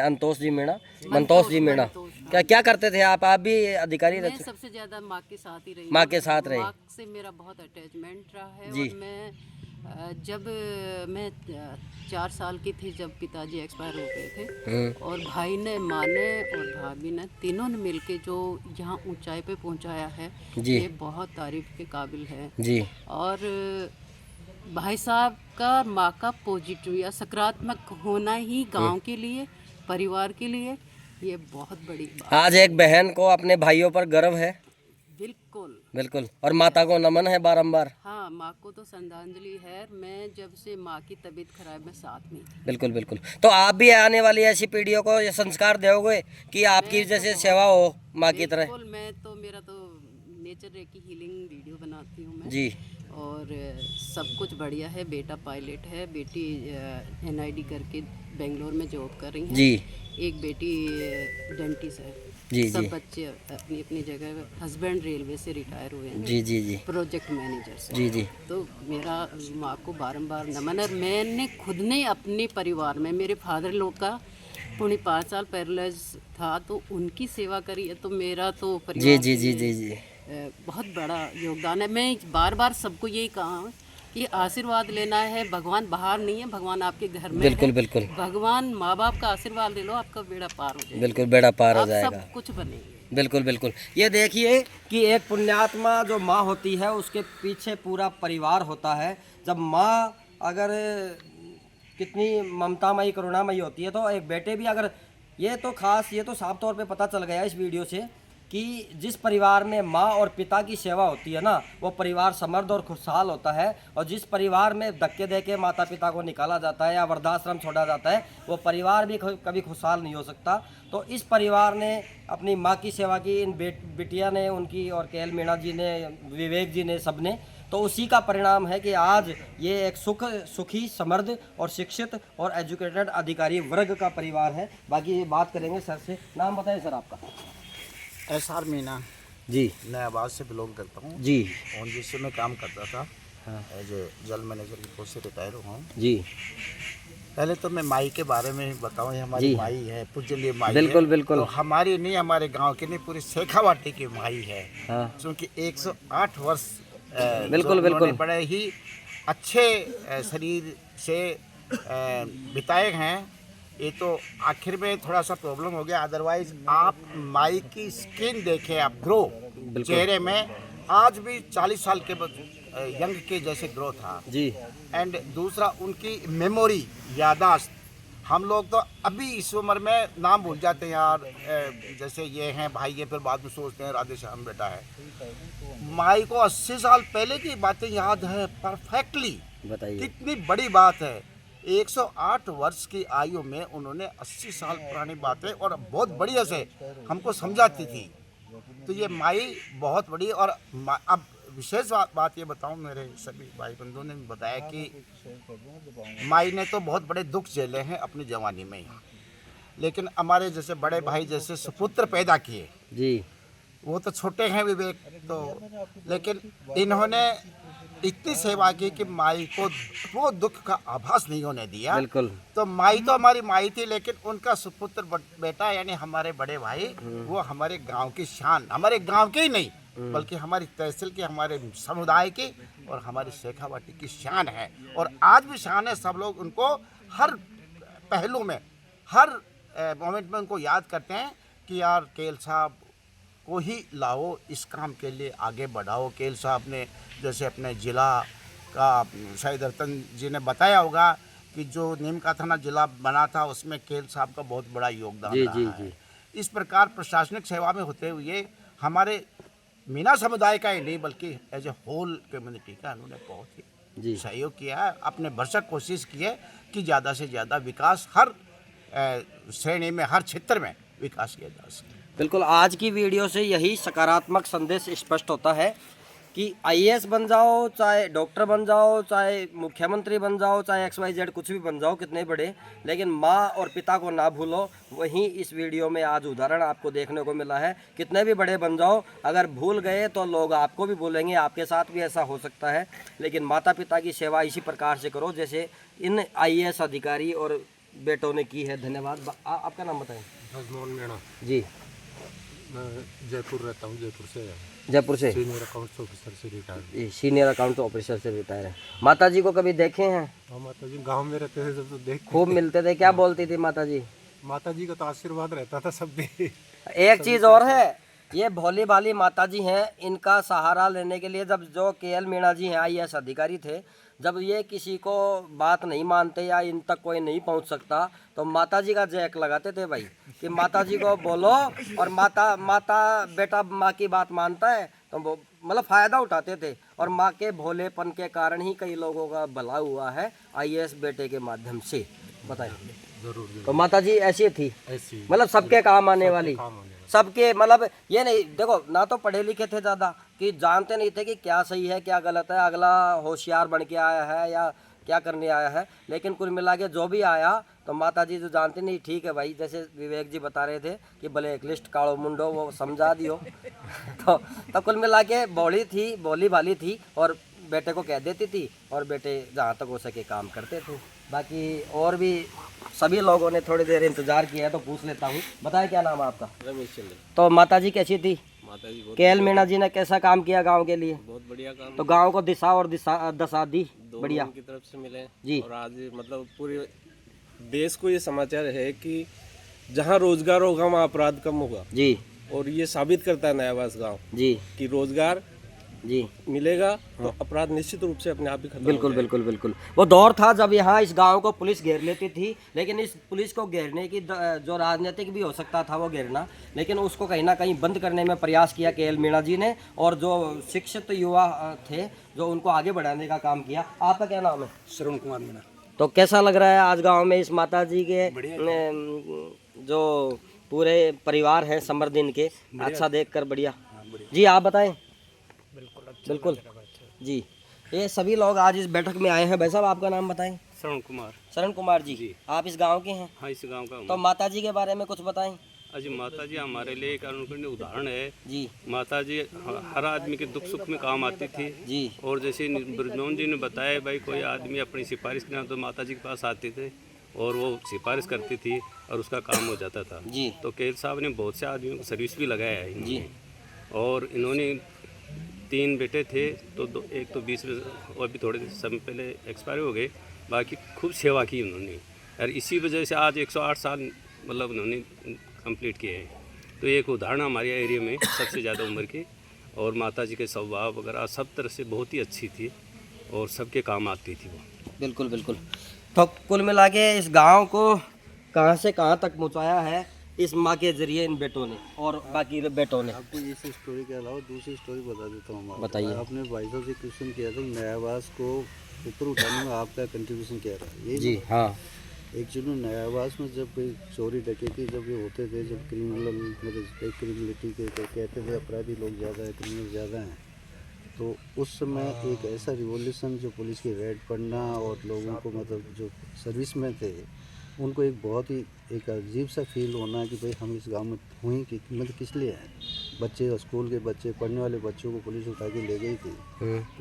S1: अंतोष जी मीणा, मंतोष जी मीणा। क्या करते थे आप भी अधिकारी
S8: मैं
S1: रहे?
S8: सबसे ज्यादा माँ के साथ ही रही।
S1: माँ के साथ रहे।
S8: माँ से मेरा बहुत अटैचमेंट रहा है।
S1: जी।
S8: और मैं जब मैं 4 साल की थी जब पिताजी एक्सपायर हो गए थे, और भाई ने, माँ ने और भाभी ने, तीनों ने मिलके जो यहाँ ऊंचाई पे पहुँचाया है, ये बहुत तारीफ के काबिल है।
S1: जी।
S8: और भाई साहब का, माँ का पॉजिटिव या सकारात्मक होना ही गांव के लिए, परिवार के लिए, ये बहुत बड़ी बात।
S1: आज एक बहन को अपने भाइयों पर गर्व है।
S8: बिल्कुल
S1: बिल्कुल। और माता को नमन है बारंबार।
S8: हाँ, माँ को तो श्रद्धांजलि है। मैं जब से माँ की तबीयत खराब में साथ में थी।
S1: बिल्कुल बिल्कुल। तो आप भी आने वाली ऐसी पीढ़ियों को ये संस्कार दोगे कि आपकी जैसे सेवा हो माँ की तरह?
S8: बिल्कुल। मैं तो, मेरा तो नेचर की हीलिंग वीडियो बनाती हूँ मैं।
S1: जी।
S8: और सब कुछ बढ़िया है। बेटा पायलट है, बेटी NID करके बेंगलोर में जॉब कर रही है।
S1: जी।
S8: एक बेटी डेंटिस्ट है।
S1: जी।
S8: सब
S1: जी।
S8: बच्चे अपनी अपनी जगह। हस्बैंड रेलवे से रिटायर हुए हैं।
S1: जी। जी। जी।
S8: प्रोजेक्ट मैनेजर से।
S1: जी। जी।
S8: तो मेरा माँ को बारंबार नमन है। मैंने खुद ने अपने परिवार में, मेरे फादर लोग का पुणे 5 साल पैरालाइज था, तो उनकी सेवा करी है। तो मेरा तो परिवार
S1: जी। जी। जी। जी।
S8: बहुत बड़ा योगदान है। मैं बार बार सबको यही कहा कि आशीर्वाद लेना है, भगवान बाहर नहीं है, भगवान आपके घर में
S1: बिल्कुल
S8: है।
S1: बिल्कुल।
S8: भगवान, माँ बाप का आशीर्वाद ले लो, आपका बेड़ा पार हो जाएगा।
S1: बिल्कुल, बेड़ा पार हो
S8: आप
S1: जाएगा।
S8: सब कुछ बनेंगे।
S1: बिल्कुल बिल्कुल। ये देखिए कि एक पुण्यात्मा जो माँ होती है, उसके पीछे पूरा परिवार होता है। जब माँ अगर कितनी ममतामयी, करुणामयी होती है, तो एक बेटे भी अगर, ये तो खास, ये तो साफ तौर पे पता चल गया इस वीडियो से कि जिस परिवार में माँ और पिता की सेवा होती है ना, वो परिवार समृद्ध और खुशहाल होता है। और जिस परिवार में धक्के दे के माता पिता को निकाला जाता है या वृद्धाश्रम छोड़ा जाता है, वो परिवार भी कभी खुशहाल नहीं हो सकता। तो इस परिवार ने अपनी माँ की सेवा की, इन बिटिया ने उनकी, और KL मीणा जी ने, विवेक जी ने, सब ने। तो उसी का परिणाम है कि आज ये एक सुखी समृद्ध और शिक्षित और एजुकेटेड अधिकारी वर्ग का परिवार है। बाकी ये बात करेंगे सर से। नाम बताएं सर आपका।
S9: SR मीना
S1: जी।
S9: नया आवाज़ से बिलोंग करता हूँ
S1: जी।
S9: और जिससे मैं काम करता था एज ए जल मैनेजर की पोस्ट से रिटायर हुआ हूँ।
S1: जी।
S9: पहले तो मैं माई के बारे में बताऊँ, ये हमारी
S1: जी।
S9: माई है, पूज्यनीय माई
S1: बिल्कुल
S9: है।
S1: बिल्कुल।
S9: तो हमारी नहीं, हमारे गांव की नहीं, पूरी शेखावाटी की माई है।
S1: हाँ।
S9: क्योंकि 108 वर्ष
S1: बिल्कुल बिल्कुल
S9: बड़े ही अच्छे शरीर से बिताए हैं। ये तो आखिर में थोड़ा सा प्रॉब्लम हो गया, अदरवाइज आप माई की स्किन देखें, आप ग्रो चेहरे में आज भी 40 साल के यंग के जैसे ग्रो था
S1: जी।
S9: एंड दूसरा उनकी मेमोरी, यादाश्त। हम लोग तो अभी इस उम्र में नाम भूल जाते हैं यार, जैसे ये हैं भाई, ये फिर बाद में सोचते हैं राधे श्याम बेटा है। माई को 80 साल पहले की बातें याद है परफेक्टली।
S1: बताइए।
S9: कितनी बड़ी बात है, 108 वर्ष की आयु में उन्होंने 80 साल पुरानी बातें और बहुत बढ़िया से हमको समझाती थी। तो ये माई बहुत बड़ी। और अब विशेष बात ये बताऊं, मेरे सभी भाई बंधुओं ने भी बताया कि माई ने तो बहुत बड़े दुख झेले हैं अपनी जवानी में ही, लेकिन हमारे जैसे बड़े भाई जैसे सुपुत्र पैदा किए
S1: जी।
S9: वो तो छोटे हैं विवेक तो, लेकिन इन्होंने इतनी सेवा की कि माई को वो दुख का आभास नहीं होने दिया।
S1: बिल्कुल।
S9: तो माई तो हमारी माई थी, लेकिन उनका सुपुत्र बेटा यानी हमारे बड़े भाई, वो हमारे गांव की शान, हमारे गांव के ही नहीं बल्कि हमारी तहसील की, हमारे समुदाय की और हमारी शेखावाटी की शान है। और आज भी शान है। सब लोग उनको हर पहलू में, हर मोमेंट में उनको याद करते हैं कि यार केल साहब को ही लाओ, इस काम के लिए आगे बढ़ाओ। केल साहब ने जैसे अपने ज़िला का, शायद रतन जी ने बताया होगा कि जो नीम का थाना जिला बना था उसमें केल साहब का बहुत बड़ा योगदान
S1: जी,
S9: रहा
S1: जी,
S9: है।
S1: जी।
S9: इस प्रकार प्रशासनिक सेवा में होते हुए हमारे मीना समुदाय का ही नहीं बल्कि एज ए होल कम्युनिटी का उन्होंने बहुत ही सहयोग किया है। अपने भरसक कोशिश की है कि ज़्यादा से ज़्यादा विकास हर श्रेणी में, हर क्षेत्र में विकास किया जा सके।
S1: बिल्कुल। आज की वीडियो से यही सकारात्मक संदेश स्पष्ट होता है कि आईएएस बन जाओ, चाहे डॉक्टर बन जाओ, चाहे मुख्यमंत्री बन जाओ, चाहे XYZ कुछ भी बन जाओ, कितने बड़े, लेकिन माँ और पिता को ना भूलो। वहीं इस वीडियो में आज उदाहरण आपको देखने को मिला है। कितने भी बड़े बन जाओ, अगर भूल गए तो लोग आपको भी भूलेंगे, आपके साथ भी ऐसा हो सकता है। लेकिन माता पिता की सेवा इसी प्रकार से करो जैसे इन IAS अधिकारी और बेटों ने की है। धन्यवाद। आपका नाम बताएं।
S10: राजमोहन मीणा।
S1: जी।
S10: मैं जयपुर रहता हूँ, जयपुर से।
S1: जयपुर से।
S10: सीनियर अकाउंट्स ऑफिसर से रिटायर।
S1: सीनियर अकाउंट ऑफिसर से रिटायर है। माता जी को कभी देखे हैं?
S10: हाँ, माता जी गाँव में रहते थे जब तो देख
S1: खूब मिलते थे। क्या बोलती थी माता जी?
S10: माता जी का तो आशीर्वाद रहता था सब भी।
S1: एक चीज़ और है, ये भोली भाली माता जी हैं, इनका सहारा लेने के लिए जब जो KL मीणा जी हैं IAS अधिकारी थे, जब ये किसी को बात नहीं मानते या इन तक कोई नहीं पहुंच सकता तो माता जी का जैक लगाते थे भाई कि माता जी को बोलो। और माता बेटा माँ की बात मानता है तो वो मतलब फ़ायदा उठाते थे। और माँ के भोलेपन के कारण ही कई लोगों का भला हुआ है IAS बेटे के माध्यम से। बताइए।
S10: जरूर।
S1: तो माता जी ऐसी थी,
S10: ऐसी
S1: मतलब सबके काम आने वाली,
S10: काम होने
S1: सबके, मतलब ये नहीं देखो ना तो पढ़े लिखे थे ज़्यादा कि जानते नहीं थे कि क्या सही है क्या गलत है, अगला होशियार बन के आया है या क्या करने आया है। लेकिन कुल मिला के जो भी आया तो माता जी जो जानते नहीं, ठीक है भाई, जैसे विवेक जी बता रहे थे कि ब्लैक लिस्ट कालो मुंडो वो समझा दियो तो कुल मिला के बॉडी थी, भोली भाली थी और बेटे को कह देती थी और बेटे जहाँ तक हो सके काम करते थे। बाकी और भी सभी लोगों ने थोड़ी देर इंतजार किया है तो पूछ लेता हूँ। बताए क्या नाम है आपका?
S6: रमेश चंद्र।
S1: तो माता जी कैसी थी?
S6: माता जी
S1: KL मीणा जी ने कैसा काम किया गांव के लिए?
S6: बहुत बढ़िया काम।
S1: तो गांव को दिशा और दशा दी बढ़िया
S6: की तरफ से मिले
S1: जी।
S6: और आज मतलब पूरे देश को ये समाचार है कि जहाँ रोजगार होगा वहाँ अपराध कम होगा
S1: जी।
S6: और ये साबित करता है नया आवास गाँव
S1: जी
S6: कि रोजगार
S1: जी
S6: मिलेगा तो अपराध निश्चित रूप से अपने आप ही खत्म हो
S1: बिल्कुल
S6: जाएगा।
S1: बिल्कुल बिल्कुल। वो दौर था जब यहाँ इस गांव को पुलिस घेर लेती थी, लेकिन इस पुलिस को घेरने की जो राजनीतिक भी हो सकता था वो घेरना, लेकिन उसको कहीं ना कहीं बंद करने में प्रयास किया KL मीणा जी ने और जो शिक्षित युवा थे जो उनको आगे बढ़ाने का काम किया। आपका क्या नाम है?
S10: श्रवण कुमार मीणा।
S1: तो कैसा लग रहा है आज गाँव में इस माता जी के जो पूरे परिवार हैं समृद्ध इनके, अच्छा देख कर? बढ़िया जी। आप बताएं। बिल्कुल जी। ये सभी लोग आज इस बैठक में आए हैं। भाई साहब आपका नाम बताएं।
S11: शरण कुमार।
S1: शरण कुमार जी, आप इस गांव के हैं?
S11: हाँ, इस गांव का हूँ।
S1: तो माता जी के बारे में कुछ बताएं।
S11: अजी माता जी हमारे लिए एक अनुकरणीय उदाहरण है
S1: जी।
S11: माता जी हर आदमी के दुख सुख में काम आती थी
S1: जी।
S11: और जैसे ब्रजमोहन जी ने बताया भाई कोई आदमी अपनी सिफारिश करना तो माता जी के पास आते थे और वो सिफारिश करती थी और उसका काम हो जाता था
S1: जी।
S11: तो केल साहब ने बहुत से आदमियों को सर्विस भी लगाया है
S1: जी।
S11: और इन्होंने 3 बेटे थे तो एक तो 20 और भी थोड़े समय पहले एक्सपायर हो गए, बाकी खूब सेवा की उन्होंने और इसी वजह से आज 108 साल मतलब उन्होंने कंप्लीट किए हैं। तो एक उदाहरण हमारे एरिया में सबसे ज़्यादा उम्र की और माता जी के स्वभाव वगैरह सब तरह से बहुत ही अच्छी थी और सबके काम आती थी वो।
S1: बिल्कुल बिल्कुल। तो कुल मिला के इस गांव को कहां से कहां तक पहुंचाया है इस माँ के जरिए इन बेटों ने और बाकी बेटों ने।
S7: आपको इस स्टोरी के अलावा दूसरी स्टोरी बता देता हूँ।
S1: बताइए।
S7: आपने भाई साहब से क्वेश्चन किया था नयावास को ऊपर उठाने में आपका कंट्रीब्यूशन क्या रहा? ये
S1: जी हाँ।
S7: एक्चुअली नयावास में जब कोई चोरी डकैती जब ये होते थे, जब क्रिमिनल मतलब क्रिमिनलिटी के कहते थे अपराधी लोग ज़्यादा है, क्रिमिनल ज़्यादा हैं, तो उस समय एक ऐसा रिवॉल्यूशन जो पुलिस की रेड पड़ना और लोगों को मतलब जो सर्विस में थे उनको एक बहुत ही एक अजीब सा फील होना कि भाई हम इस गांव में हुई कि मतलब किस लिए हैं। बच्चे स्कूल के बच्चे पढ़ने वाले बच्चों को पुलिस उठा के ले गई थी।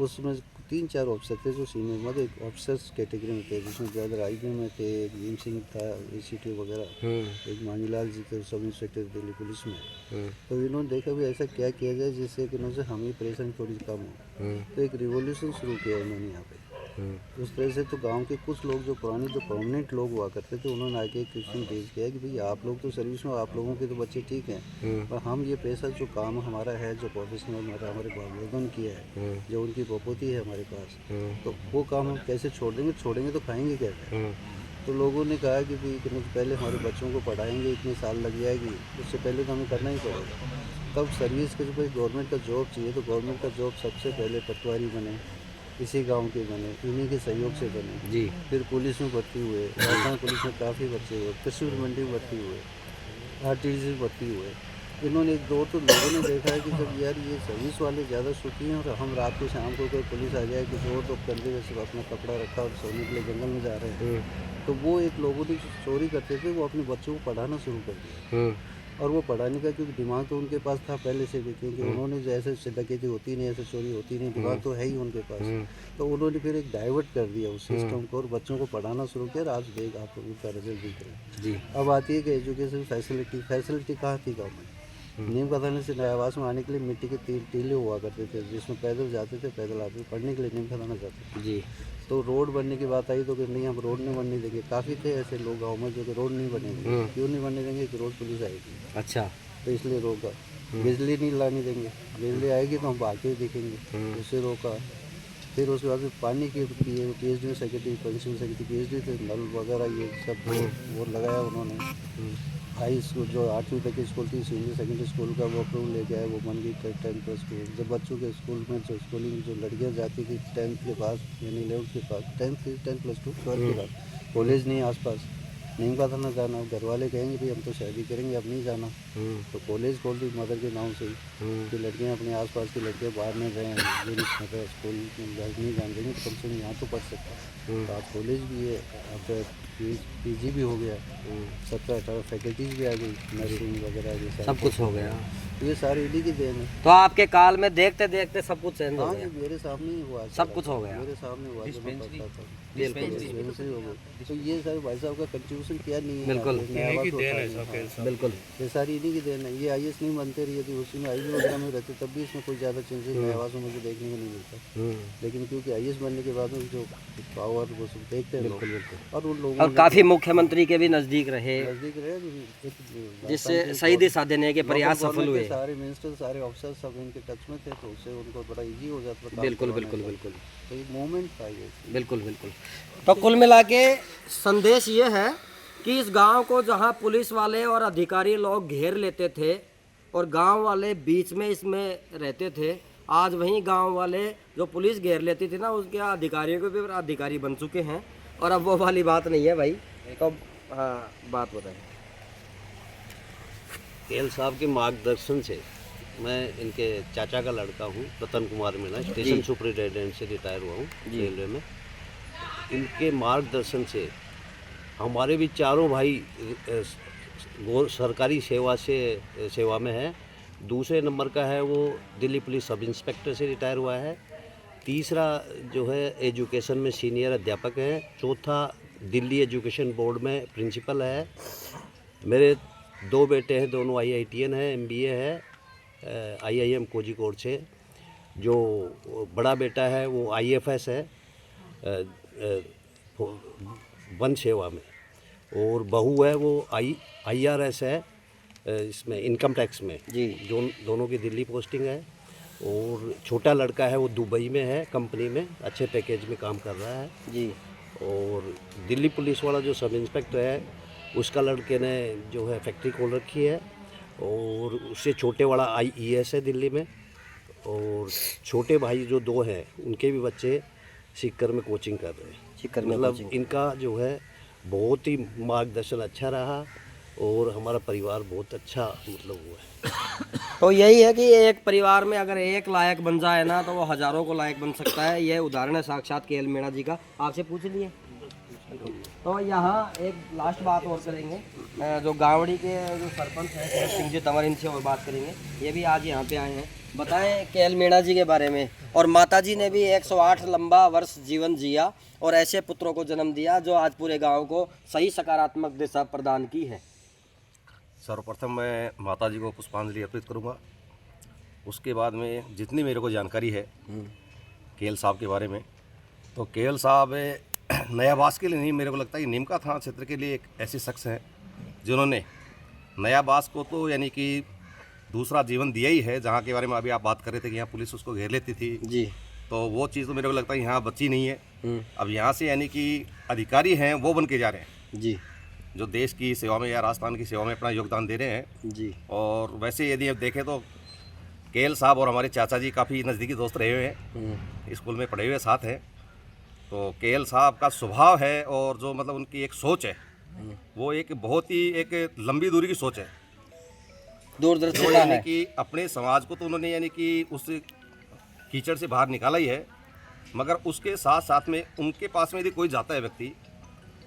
S7: उसमें 3-4 ऑफिसर थे जो सीनियर मतलब एक ऑफिसर्स कैटेगरी में थे, जिसमें ब्रदर आईपी में थे, एक भीम सिंह था ACT वगैरह, एक मांगीलाल जी थे सब इंस्पेक्टर दिल्ली पुलिस में। तो इन्होंने देखा भी ऐसा क्या किया जाए जिससे कि उनसे हमें परेशानी थोड़ी कम हो। तो एक रिवॉल्यूशन शुरू किया उन्होंने यहाँ पे। उस तरह से तो गांव के कुछ लोग जो पुराने जो परमानेंट लोग हुआ करते थे उन्होंने आके एक क्वेश्चन रेज किया कि भाई आप लोग तो सर्विस में, आप लोगों के तो बच्चे ठीक हैं, पर हम ये पैसा जो काम हमारा है जो प्रोफेशनल हमारे बाबूगन किया है, जो उनकी बपोती है हमारे पास, तो वो काम हम कैसे छोड़ेंगे तो खाएंगे कैसे? तो लोगों ने कहा कि भाई पहले हमारे बच्चों को पढ़ाएंगे, इतने साल लग जाएगी, उससे पहले तो हमें करना ही पड़ेगा। तब सर्विस के जो भाई गवर्नमेंट का जॉब चाहिए तो गवर्नमेंट का जॉब सबसे पहले पटवारी बने, इसी गांव के बने, इन्हीं के सहयोग से बने जी। फिर पुलिस में भर्ती हुए, राजस्थान पुलिस में काफ़ी बच्चे हुए, कृषि मंडी में भर्ती हुए, RTC में भर्ती हुए। इन्होंने एक दो तो लोगों ने देखा है कि जब यार ये सर्विस वाले ज़्यादा सुखी हैं और हम रात को शाम को कोई पुलिस आ जाए कि जो तो कंधे में सिर्फ अपना कपड़ा रखा और सोने के लिए जंगल में जा रहे हैं, तो वो एक लोगों ने चोरी करते थे वो अपने बच्चों को पढ़ाना शुरू कर दिया। और वो पढ़ाने का क्योंकि दिमाग तो उनके पास था पहले से भी, क्योंकि उन्होंने जो ऐसे डकैती होती नहीं, ऐसे चोरी होती नहीं, दिमाग तो है ही उनके पास, तो उन्होंने फिर एक डाइवर्ट कर दिया उस सिस्टम को और बच्चों को पढ़ाना शुरू किया। आज देख आप उनका रिजल्ट दिख रहा है जी। अब आती है कि एजुकेशन फैसिलिटी कहाँ थी गाँव में? नीम का थाने से नयावास में आने के लिए मिट्टी के टीले हुआ करते थे जिसमें पैदल जाते थे, पैदल आते थे, पढ़ने के लिए नीम का थाना जाते थे जी। तो रोड बनने की बात आई तो कि नहीं हम रोड नहीं बनने देंगे। काफ़ी थे ऐसे लोग गाँव में जो कि रोड नहीं बनेंगे। क्यों नहीं बनने देंगे कि रोज पुलिस आएगी। अच्छा, तो इसलिए रोका। बिजली नहीं लाने देंगे, बिजली आएगी तो हम भागते हुए दिखेंगे, उससे रोका। फिर उसके बाद पानी की PhD में सेक्रेटरी, प्रिंसिपल सेक्रेटरी PhD थे, नल वगैरह ये सब वो लगाया उन्होंने। हाई स्कूल जो 8वीं तक की स्कूल थी, सीनियर सेकेंडरी स्कूल का वो अप्रूवल लेके आए, वो बन गई 10+2। जब बच्चों के स्कूल में जो स्कूलिंग जो लड़कियां जाती थी 10th के पास यानी 11th के पास, 10+2 12th के बाद, कॉलेज नहीं आसपास, नीम का थाना जाना, घर वाले कहेंगे भाई हम तो शादी करेंगे अब नहीं जाना, तो कॉलेज खोल दी मदर के नाम से कि लड़कियाँ अपने आसपास की लड़कियाँ बाहर में रहें, मतलब स्कूल नहीं जान देंगे तो कम से कम यहाँ तो पढ़ सकता है। तो आप कॉलेज भी है, आप PG भी हो गया, 17-18 फैकल्टीज भी आ गई, नर्सिंग वगैरह
S1: सब कुछ हो गया।
S7: ये सारी इन्हीं की देन है।
S1: तो आपके काल में देखते देखते सब कुछ चेंज हो गया।
S7: मेरे सामने ही हुआ,
S1: सब कुछ हो गया,
S7: मेरे सामने हुआ, डिस्पेंसरी हो गई। तो ये सारे भाई साहब का कंट्रीब्यूशन क्या नहीं है,
S1: बिल्कुल
S7: बिल्कुल ये सारी इन्हीं की देन है। ये IAS नहीं बनते रही यदि उसी में IB वगैरह में रहते तब भी इसमें कोई ज़्यादा चेंजेस नयावास में मुझे देखने को नहीं मिलता। लेकिन क्योंकि IAS बनने के बाद में जो पावर वो सब देखते हैं लोग, और उन लोगों
S1: और काफ़ी मुख्यमंत्री के भी नज़दीक रहे, जिससे सही दिशा देने के प्रयास सफल हुए।
S7: सारे मिनिस्टर सारे ऑफिसर सब इनके टच में थे तो उससे उनको बड़ा इजी हो जाता था।
S1: बिल्कुल बिल्कुल बिल्कुल,
S7: तो ये मूवमेंट था ये।
S1: बिल्कुल बिल्कुल। तो कुल मिला के संदेश ये है कि इस गांव को जहां पुलिस वाले और अधिकारी लोग घेर लेते थे और गांव वाले बीच में इसमें रहते थे, आज वहीं गांव वाले जो पुलिस घेर लेती थी ना उसके अधिकारियों को भी अधिकारी बन चुके हैं और अब वो वाली बात नहीं है भाई। तो हाँ बात बताएं।
S6: केल साहब के मार्गदर्शन से मैं इनके चाचा का लड़का हूँ, रतन कुमार मीणा, स्टेशन सुपरिटेंडेंट से रिटायर हुआ हूँ रेलवे में। इनके मार्गदर्शन से हमारे भी चारों भाई सरकारी सेवा में है। दूसरे नंबर का है वो दिल्ली पुलिस सब इंस्पेक्टर से रिटायर हुआ है। तीसरा जो है एजुकेशन में सीनियर अध्यापक है। चौथा दिल्ली एजुकेशन बोर्ड में प्रिंसिपल है। मेरे 2 बेटे हैं, दोनों IITN है, MBA है IIM कोझिकोड से। जो बड़ा बेटा है वो IFS है वन सेवा में, और बहू है वो IRS है इसमें इनकम टैक्स में जी। दोनों की दिल्ली पोस्टिंग है। और छोटा लड़का है वो दुबई में है, कंपनी में अच्छे पैकेज में काम कर रहा है जी। और दिल्ली पुलिस वाला जो सब इंस्पेक्टर है उसका लड़के ने जो है फैक्ट्री खोल रखी है। और उससे छोटे वाला IES है दिल्ली में। और छोटे भाई जो 2 हैं उनके भी बच्चे सीकर में कोचिंग कर रहे हैं। मतलब इनका जो है बहुत ही मार्गदर्शन अच्छा रहा और हमारा परिवार बहुत अच्छा मतलब हुआ है।
S1: तो यही है कि एक परिवार में अगर एक लायक बन जाए ना तो वो हजारों को लायक बन सकता है। ये उदाहरण है साक्षात KL मीणा जी का। आपसे पूछ लिए। तो यहाँ एक लास्ट बात और करेंगे, जो गावड़ी के जो सरपंच हैं शरद सिंह जी तंवर, इनसे और बात करेंगे। ये भी आज यहाँ पे आए हैं। बताएं KL मीणा जी के बारे में। और माता जी ने भी 108 लंबा वर्ष जीवन जिया और ऐसे पुत्रों को जन्म दिया जो आज पूरे गांव को सही सकारात्मक दिशा प्रदान की है।
S12: सर्वप्रथम मैं माता जी को पुष्पांजलि अर्पित करूंगा। उसके बाद में जितनी मेरे को जानकारी है KL साहब के बारे में, तो KL साहब नयाबास के लिए नहीं, मेरे को लगता है कि नीमका थाना क्षेत्र के लिए एक ऐसे शख्स हैं जिन्होंने नयाबास को तो यानी कि दूसरा जीवन दिया ही है। जहाँ के बारे में अभी आप बात कर रहे थे कि यहाँ पुलिस उसको घेर लेती थी जी, तो वो चीज़ तो मेरे को लगता है यहाँ बची नहीं है। अब यहाँ से यानी कि अधिकारी हैं वो बन के जा रहे हैं जी, जो देश की सेवा में या राजस्थान की सेवा में अपना योगदान दे रहे हैं जी। और वैसे यदि आप देखें तो KL साहब और हमारे चाचा जी काफ़ी नज़दीकी दोस्त रहे हुए हैं, स्कूल में पढ़े हुए साथ हैं। तो KL साहब का स्वभाव है और जो मतलब उनकी एक सोच है वो एक बहुत ही एक लंबी दूरी की सोच है, दूरदर्शी यानी कि अपने समाज को तो उन्होंने यानी कि उस कीचड़ से बाहर निकाला ही है, मगर उसके साथ साथ में उनके पास में यदि कोई जाता है व्यक्ति,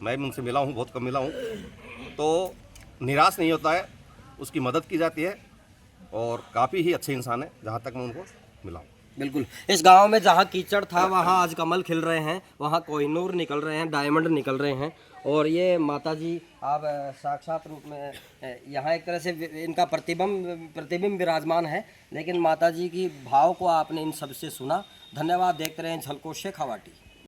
S12: मैं भी उनसे मिला हूँ, बहुत कम मिला हूँ, तो निराश नहीं होता है, उसकी मदद की जाती है और काफ़ी ही अच्छे इंसान है जहाँ तक मैं उनको मिला हूँ।
S1: बिल्कुल। इस गांव में जहाँ कीचड़ था वहाँ आज कमल खिल रहे हैं, वहाँ कोहिनूर निकल रहे हैं, डायमंड निकल रहे हैं। और ये माताजी आप साक्षात रूप में यहाँ एक तरह से इनका प्रतिबिंब विराजमान है, लेकिन माताजी की भाव को आपने इन सबसे सुना। धन्यवाद। देखते रहें झलको शेखावाटी।